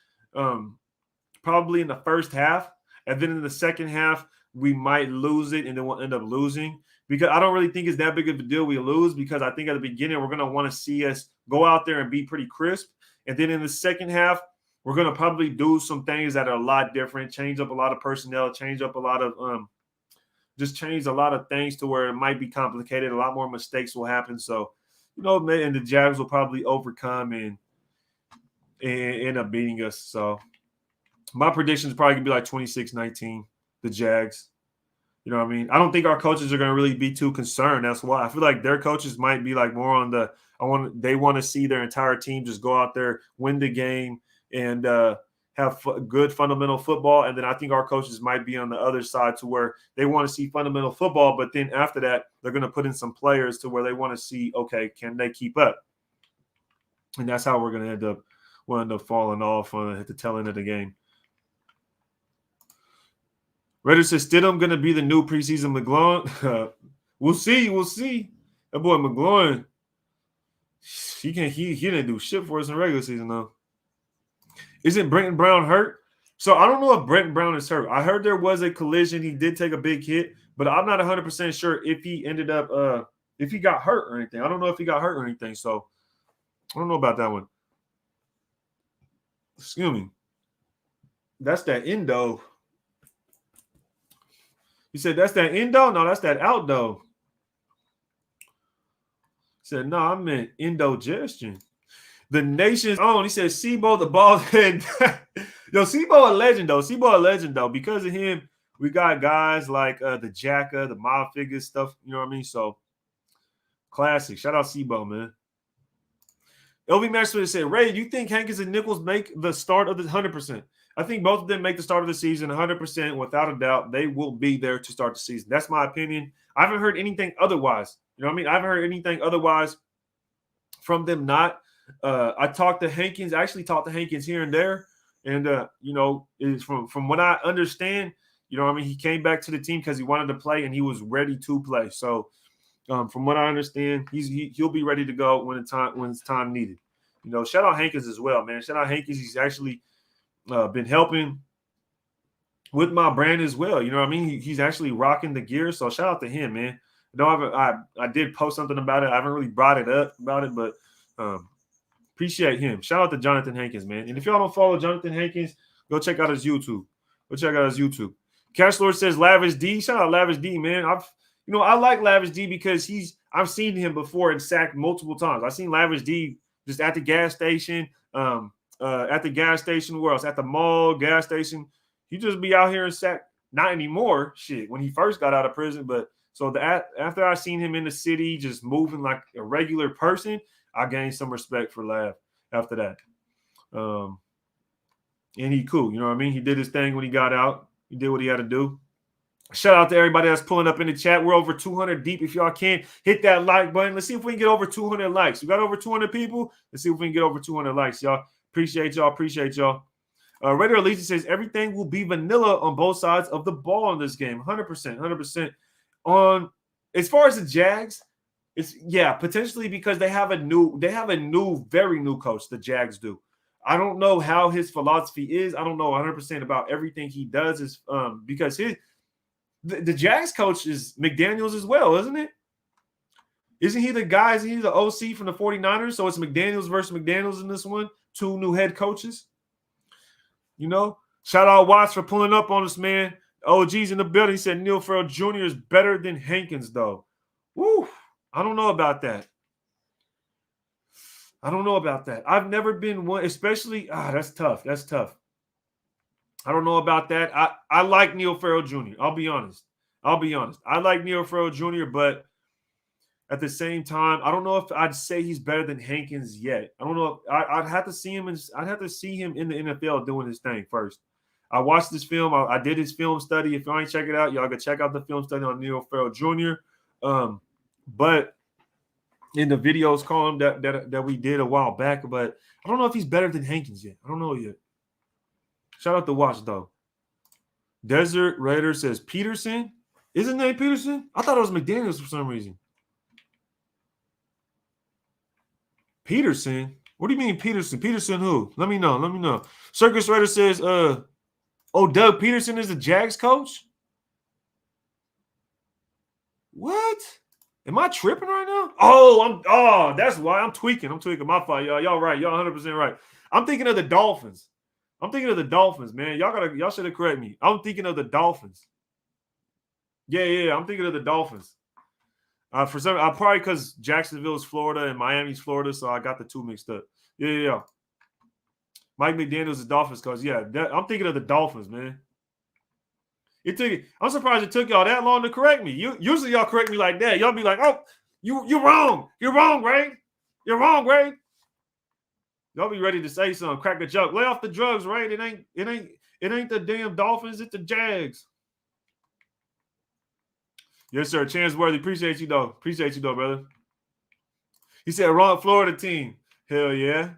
probably in the first half, and then in the second half we might lose it and then we'll end up losing. Because I don't really think it's that big of a deal we lose, because I think at the beginning we're going to want to see us go out there and be pretty crisp. And then in the second half, we're going to probably do some things that are a lot different, change up a lot of personnel, change up a lot of just change a lot of things to where it might be complicated. A lot more mistakes will happen. So, and the Jags will probably overcome and end up beating us. So my prediction is probably going to be like 26-19, the Jags. You know what I mean? I don't think our coaches are going to really be too concerned. That's why I feel like their coaches might be like more on they want to see their entire team just go out there, win the game, and have good fundamental football. And then I think our coaches might be on the other side to where they want to see fundamental football, but then after that, they're going to put in some players to where they want to see, okay, can they keep up? And that's how we're going to end up falling off at the tail end of the game. Redder says Stidham going to be the new preseason McGloin. We'll see. That boy McGloin, he didn't do shit for us in regular season though. Isn't Brenton Brown hurt? So I don't know if Brenton Brown is hurt. I heard there was a collision. He did take a big hit, but I'm not 100% sure if he ended up if he got hurt or anything. I don't know if he got hurt or anything. So I don't know about that one. Excuse me. That's that endo. He said, that's that endo? No, that's that outdo. He said, no, I meant indigestion. The nation's own. He said, Sebo, the bald head. Yo, Sebo a legend, though. Sebo a legend, though. Because of him, we got guys like the Jacka, the mob figures, stuff. You know what I mean? So, classic. Shout out Sebo, man. LV Maxwell said, Ray, do you think Hankins and Nichols make the start of the 100%? I think both of them make the start of the season 100%. Without a doubt, they will be there to start the season. That's my opinion. I haven't heard anything otherwise. You know what I mean? I haven't heard anything otherwise from them not. I talked to Hankins. I actually talked to Hankins here and there. And, you know, it's from what I understand, you know what I mean? He came back to the team because he wanted to play and he was ready to play. So, from what I understand, he'll be ready to go when it's time needed. You know, shout out Hankins as well, man. Shout out Hankins. He's actually been helping with my brand as well. You know what I mean? He's actually rocking the gear. So shout out to him, man. I did post something about it. I haven't really brought it up about it, but appreciate him. Shout out to Jonathan Hankins, man. And if y'all don't follow Jonathan Hankins, go check out his YouTube. Cash Lord says Lavish D. Shout out Lavish D, man. I like Lavish D because I've seen him before and sacked multiple times. I've seen Lavish D just at the gas station, where else? At the mall, gas station. He just be out here and sack. Not anymore, shit, when he first got out of prison. But so after I seen him in the city just moving like a regular person, I gained some respect for Lav after that. And he cool, you know what I mean? He did his thing when he got out. He did what he had to do. Shout out to everybody that's pulling up in the chat. We're over 200 deep. If y'all can, hit that like button. Let's see if we can get over 200 likes. We got over 200 people. Let's see if we can get over 200 likes, y'all. Appreciate y'all. Raider Allegiance says everything will be vanilla on both sides of the ball in this game. 100%. On as far as the Jags, it's potentially because they have a very new coach. The Jags do. I don't know how his philosophy is. I don't know 100% about everything he does. Is because the Jags coach is McDaniels as well, isn't it? Isn't he the guy? Isn't he the OC from the 49ers? So it's McDaniels versus McDaniels in this one. Two new head coaches. You know, shout out Watts for pulling up on us, man. OG's in the building. He said Neil Farrell Jr. is better than Hankins, though. Woo! I don't know about that. I've never been one, especially. That's tough. I don't know about that. I like Neil Farrell Jr. I'll be honest. I like Neil Farrell Jr., but at the same time, I don't know if I'd say he's better than Hankins yet. I don't know. I'd have to see him in the NFL doing his thing first. I watched this film. I did his film study. If y'all ain't check it out, y'all go check out the film study on Neil Farrell Jr. But in the videos column that we did a while back, but I don't know if he's better than Hankins yet. I don't know yet. Shout out to Watch, though. Desert Raider says Peterson. Isn't his name Peterson? I thought it was McDaniels for some reason. Peterson? What do you mean Peterson? Peterson who? Let me know. Circus Raider says, Doug Peterson is the Jags coach? What? Am I tripping right now? That's why I'm tweaking. My fault, y'all. Y'all right. Y'all 100% right. I'm thinking of the Dolphins. Man. Y'all should have corrected me. I'm thinking of the Dolphins. Yeah. I'm thinking of the Dolphins. For some, probably because Jacksonville is Florida and Miami's Florida, so I got the two mixed up. Yeah. Mike McDaniels is Dolphins coach. I'm thinking of the Dolphins, man. I'm surprised it took y'all that long to correct me. Usually y'all correct me like that. Y'all be like, "Oh, you're wrong. You're wrong, Ray. You're wrong, Ray." Y'all be ready to say something, crack a joke. Lay off the drugs, right? It ain't the damn Dolphins, it's the Jags. Yes, sir. Chance Worthy. Appreciate you, though, brother. He said, wrong Florida team. Hell yeah.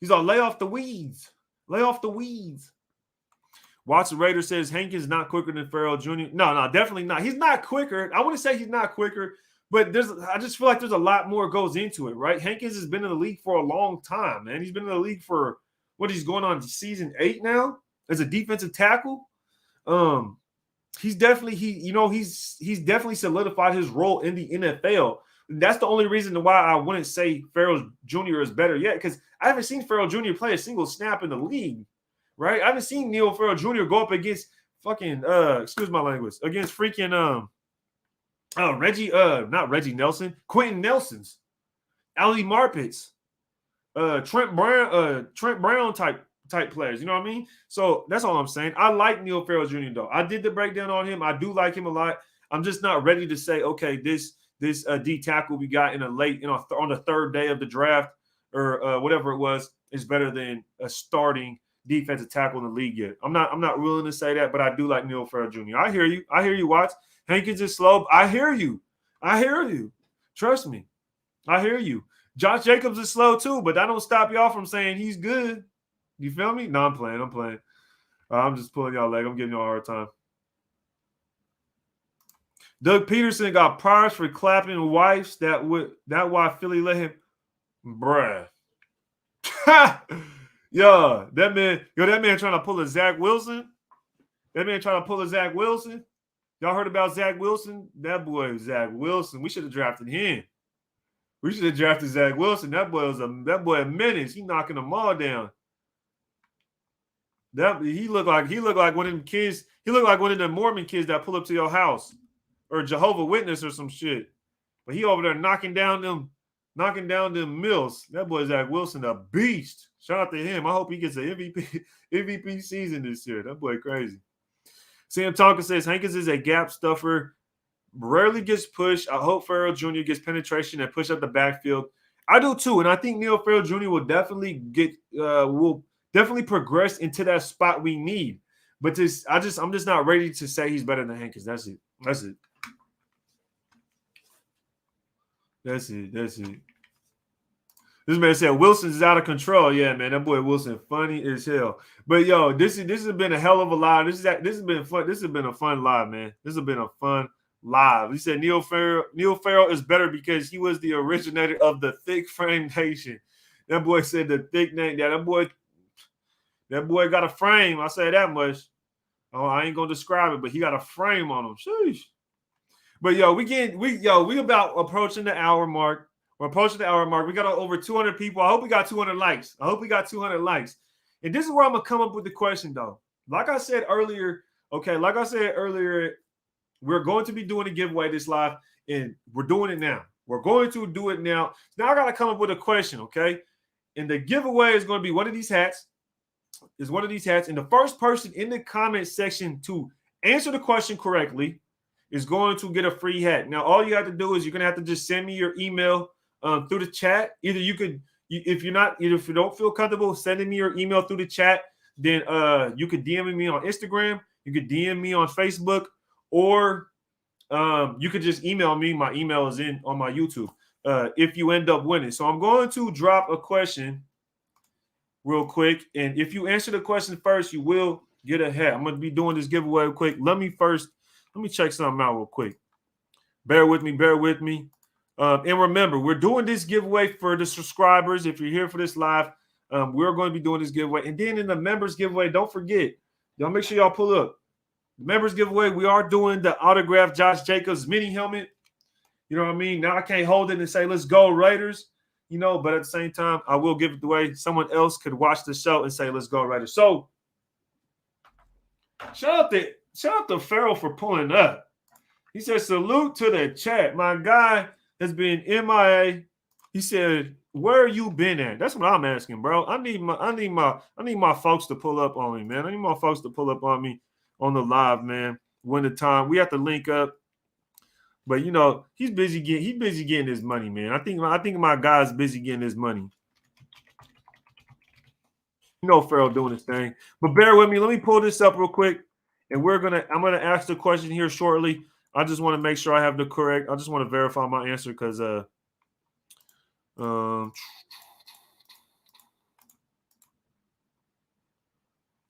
He's on lay off the weeds. Watson Raider says Hankins not quicker than Farrell Jr. No, definitely not. He's not quicker. I want to say he's not quicker, but I just feel like there's a lot more goes into it, right? Hankins has been in the league for a long time, man. He's been in the league for he's going on season 8 now as a defensive tackle. He's definitely solidified his role in the NFL. That's the only reason why I wouldn't say Farrell Jr. is better yet, because I haven't seen Farrell Jr. play a single snap in the league, right? I haven't seen Neil Farrell Jr. go up against fucking excuse my language, against freaking Reggie, not Reggie Nelson, Quentin Nelson's, Ali Marpets, Trent Brown type players. You know what I mean? So that's all I'm saying. I like Neil Farrell Jr. though. I did the breakdown on him. I do like him a lot. I'm just not ready to say, okay, this D tackle we got on the third day of the draft or whatever it was is better than a starting defensive tackle in the league yet. I'm not willing to say that, but I do like Neil Farrell Jr. I hear you, Watts. Hankins is slow. I hear you. Trust me. I hear you. Josh Jacobs is slow too, but that don't stop y'all from saying he's good. You feel me? No, I'm playing. I'm just pulling y'all leg. I'm giving y'all a hard time. Doug Peterson got priors for clapping wives. That why Philly let him, bruh. That man trying to pull a Zach Wilson. Y'all heard about Zach Wilson? That boy, Zach Wilson. We should have drafted him. We should have drafted Zach Wilson. That boy a menace. He knocking them all down. He looked like one of them kids. He looked like one of the Mormon kids that pull up to your house, or Jehovah's Witness or some shit. But he over there knocking down them mills. That boy Zach Wilson, a beast. Shout out to him. I hope he gets an MVP season this year. That boy crazy. Sam Tonkin says Hankins is a gap stuffer. Rarely gets pushed. I hope Farrell Jr. gets penetration and push up the backfield. I do too, and I think Neil Farrell Jr. will definitely progress into that spot we need. But I'm just not ready to say he's better than Hankins. That's it. This man said Wilson's out of control. Yeah, man, that boy Wilson funny as hell. But yo, this has been a hell of a live. This has been fun. This has been a fun live, man. This has been a fun live. He said Neil Farrell is better because he was the originator of the thick frame nation. That boy said the thick name. Yeah, that boy got a frame. I say that much. Oh, I ain't gonna describe it, but he got a frame on him. Sheesh. But yo, we about approaching the hour mark. We're approaching the hour mark. We got over 200 people. I hope we got 200 likes. And this is where I'm gonna come up with the question, though. Like I said earlier, we're going to be doing a giveaway this live, and we're doing it now. We're going to do it now. Now I gotta come up with a question, okay? And the giveaway is going to be one of these hats. And the first person in the comment section to answer the question correctly is going to get a free hat. Now, all you have to do is you're gonna have to just send me your email through the chat. Either if you don't feel comfortable sending me your email through the chat, then you could DM me on Instagram, you could DM me on Facebook, or you could just email me. My email is on my YouTube if you end up winning. So I'm going to drop a question real quick, and if you answer the question first, you will get a hat. I'm going to be doing this giveaway real quick. Let me check something out real quick. Bear with me. And remember, we're doing this giveaway for the subscribers. If you're here for this live, we're going to be doing this giveaway. And then in the members giveaway, don't forget, y'all make sure y'all pull up. The members giveaway, we are doing the autographed Josh Jacobs mini helmet. You know what I mean? Now I can't hold it and say, let's go Raiders, but at the same time, I will give it away. Someone else could watch the show and say, let's go Raiders. So shout out to Farrell for pulling up. He said, salute to the chat. My guy has been MIA. He said, where you been at? That's what I'm asking, bro. I need my folks to pull up on me, man. I need my folks to pull up on me on the live, man. When the time we have to link up. But he's busy getting his money, man. I think my guy's busy getting his money. Farrell doing his thing. But bear with me. Let me pull this up real quick. And I'm gonna ask the question here shortly. I just want to make sure I have the correct. I just want to verify my answer because just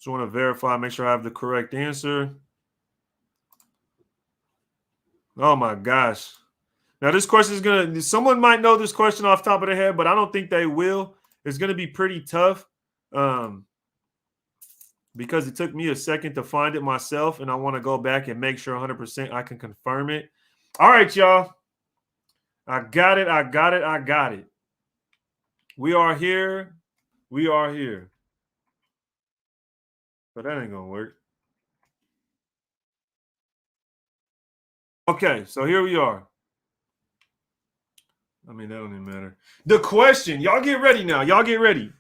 want to verify, make sure I have the correct answer. Oh my gosh. Now this question is someone might know this question off the top of their head, but I don't think they will. It's gonna be pretty tough. Because it took me a second to find it myself, and I want to go back and make sure 100% I can confirm it. All right, y'all. I got it. We are here. But that ain't going to work. Okay, so here we are. I mean, that don't even matter. The question, y'all get ready now. Y'all get ready.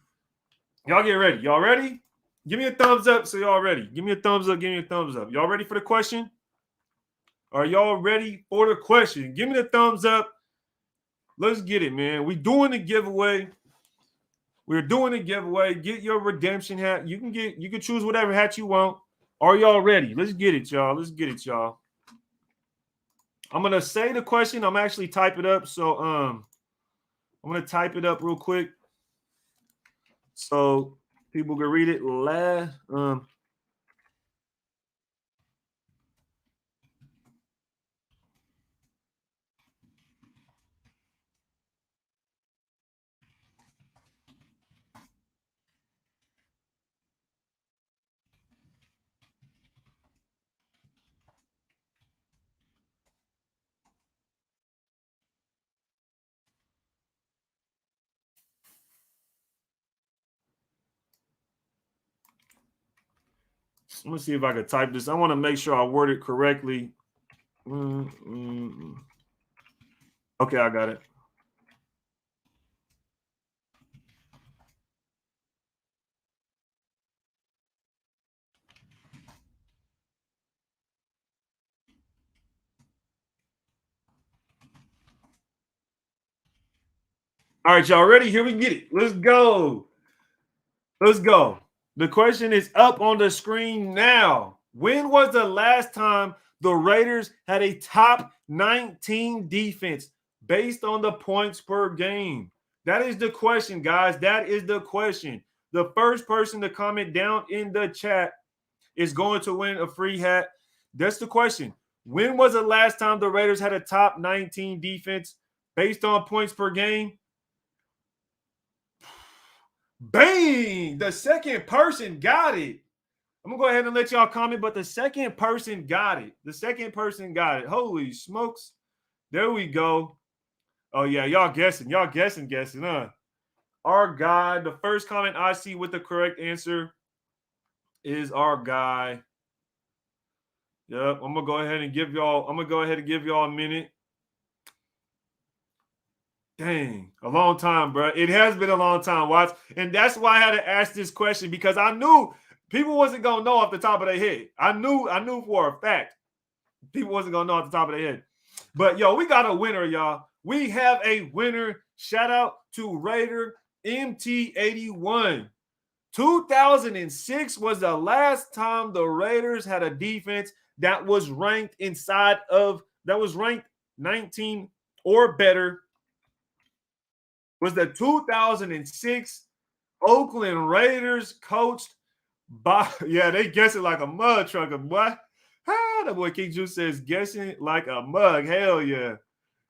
Y'all get ready. Y'all ready? Give me a thumbs up so y'all ready. Give me a thumbs up. Give me a thumbs up. Y'all ready for the question? Are y'all ready for the question? Give me the thumbs up. Let's get it, man. We doing the giveaway. We're doing a giveaway. Get your redemption hat. You can choose whatever hat you want. Are y'all ready? Let's get it, y'all. Let's get it, y'all. I'm gonna say the question. I'm actually type it up. So I'm gonna type it up real quick so people can read it. Let me see if I can type this. I want to make sure I word it correctly. Okay, I got it. All right, y'all ready? Here we get it. Let's go. Let's go. The question is up on the screen now. When was the last time the Raiders had a top 19 defense based on the points per game? That is the question, guys. That is the question. The first person to comment down in the chat is going to win a free hat. That's the question. When was the last time the Raiders had a top 19 defense based on points per game? Bang! The second person got it. I'm going to go ahead and let y'all comment, but the second person got it. The second person got it. Holy smokes. There we go. Oh, yeah. Y'all guessing. Y'all guessing, huh? Our guy, the first comment I see with the correct answer is our guy. Yep. I'm going to go ahead and give y'all a minute. Dang, a long time, bro. It has been a long time, Watts. And that's why I had to ask this question, because I knew people wasn't gonna know off the top of their head. I knew for a fact people wasn't gonna know off the top of their head. But yo, we got a winner, y'all. We have a winner. Shout out to Raider MT81. 2006 was the last time the Raiders had a defense that was ranked 19 or better. Was the 2006 Oakland Raiders coached by, yeah, they guessing like a mug trucker, boy. That boy King Juice says guessing like a mug. Hell yeah.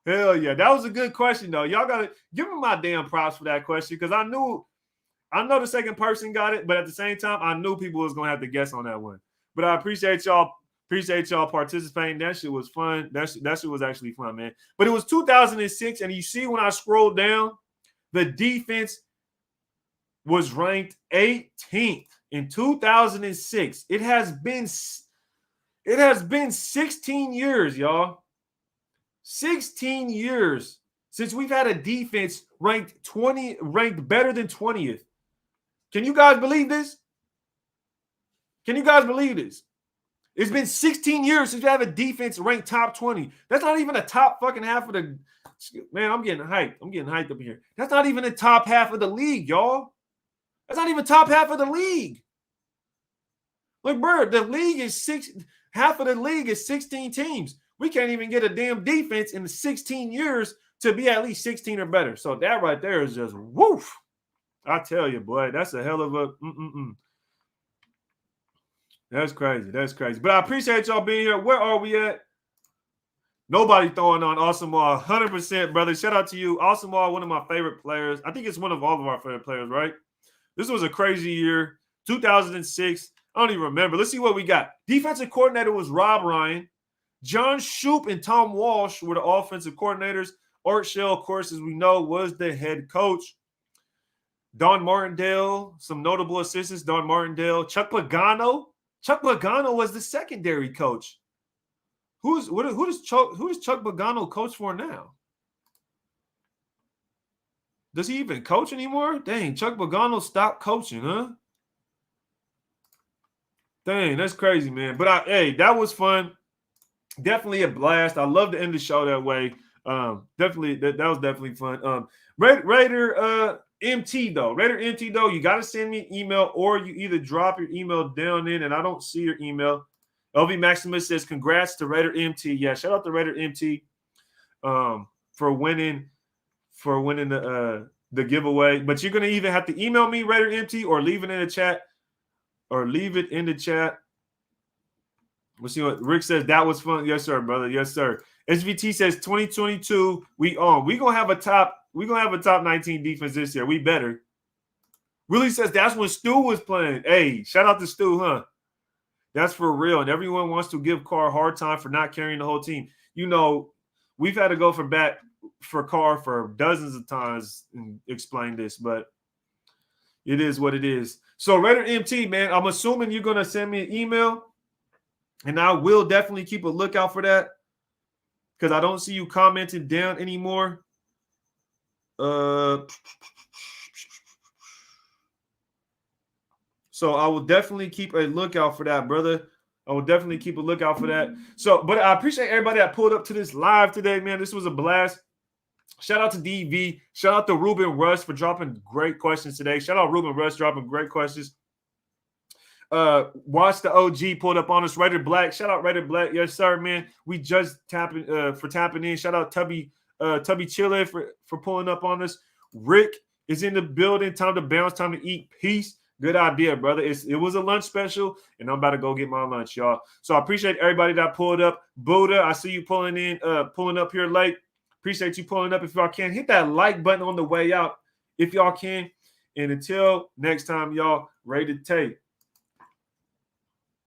Hell yeah. That was a good question, though. Y'all got to give me my damn props for that question, because I know the second person got it, but at the same time, I knew people was going to have to guess on that one. But I appreciate y'all participating. That shit was fun. That shit was actually fun, man. But it was 2006, and you see when I scrolled down, the defense was ranked 18th in 2006. It has been 16 years, y'all. 16 years since we've had a defense ranked better than 20th. Can you guys believe this? It's been 16 years since we have a defense ranked top 20. That's not even a top fucking half of the. Man, I'm getting hyped up here. That's not even the top half of the league, y'all. That's not even top half of the league. Like, bro, half of the league is 16 teams. We can't even get a damn defense in the 16 years to be at least 16 or better. So that right there is just woof. I tell you, boy, that's a hell of a That's crazy. But I appreciate y'all being here. Where are we at? Nobody throwing on Awesome Wall. 100%, brother. Shout out to you. Awesome Wall, one of my favorite players. I think it's one of all of our favorite players, right? This was a crazy year. 2006. I don't even remember. Let's see what we got. Defensive coordinator was Rob Ryan. John Shoup and Tom Walsh were the offensive coordinators. Art Shell, of course, as we know, was the head coach. Don Martindale, some notable assistants. Don Martindale. Chuck Pagano. Chuck Pagano was the secondary coach. Who does Chuck Pagano coach for now? Does he even coach anymore? Dang, Chuck Pagano stopped coaching, huh? Dang, that's crazy, man. But hey, that was fun. Definitely a blast. I love to end the show that way. Definitely that was definitely fun. Raider MT though. Raider MT though, you got to send me an email or you either drop your email down in and I don't see your email. LV Maximus says congrats to Raider MT. Yeah, shout out to Raider MT for winning the giveaway. But you're gonna either have to email me Raider MT or leave it in the chat. We'll see what Rick says. That was fun. Yes, sir, brother. Yes, sir. SVT says 2022. We gonna have a top 19 defense this year. We better. Willie says that's when Stu was playing. Hey, shout out to Stu, huh? That's for real. And everyone wants to give Carr a hard time for not carrying the whole team. You know, we've had to go for Carr for dozens of times and explain this, but it is what it is. So Raider MT, man, I'm assuming you're gonna send me an email. And I will definitely keep a lookout for that because I don't see you commenting down anymore. So I will definitely keep a lookout for that, brother. I will definitely keep a lookout for that. So, but I appreciate everybody that pulled up to this live today, man. This was a blast. Shout out to DV. Shout out to Ruben Russ for dropping great questions today. Shout out Ruben Russ dropping great questions. Watch the OG pulled up on us. Raider Black. Shout out Raider Black. Yes, sir, man. We just tapping in. Shout out Tubby Chile for pulling up on us. Rick is in the building. Time to bounce. Time to eat. Peace. Good idea, brother. It was a lunch special, and I'm about to go get my lunch, y'all. So I appreciate everybody that pulled up. Buddha, I see you pulling up here late. Appreciate you pulling up. If y'all can, hit that like button on the way out if y'all can. And until next time, y'all, Raider Tate.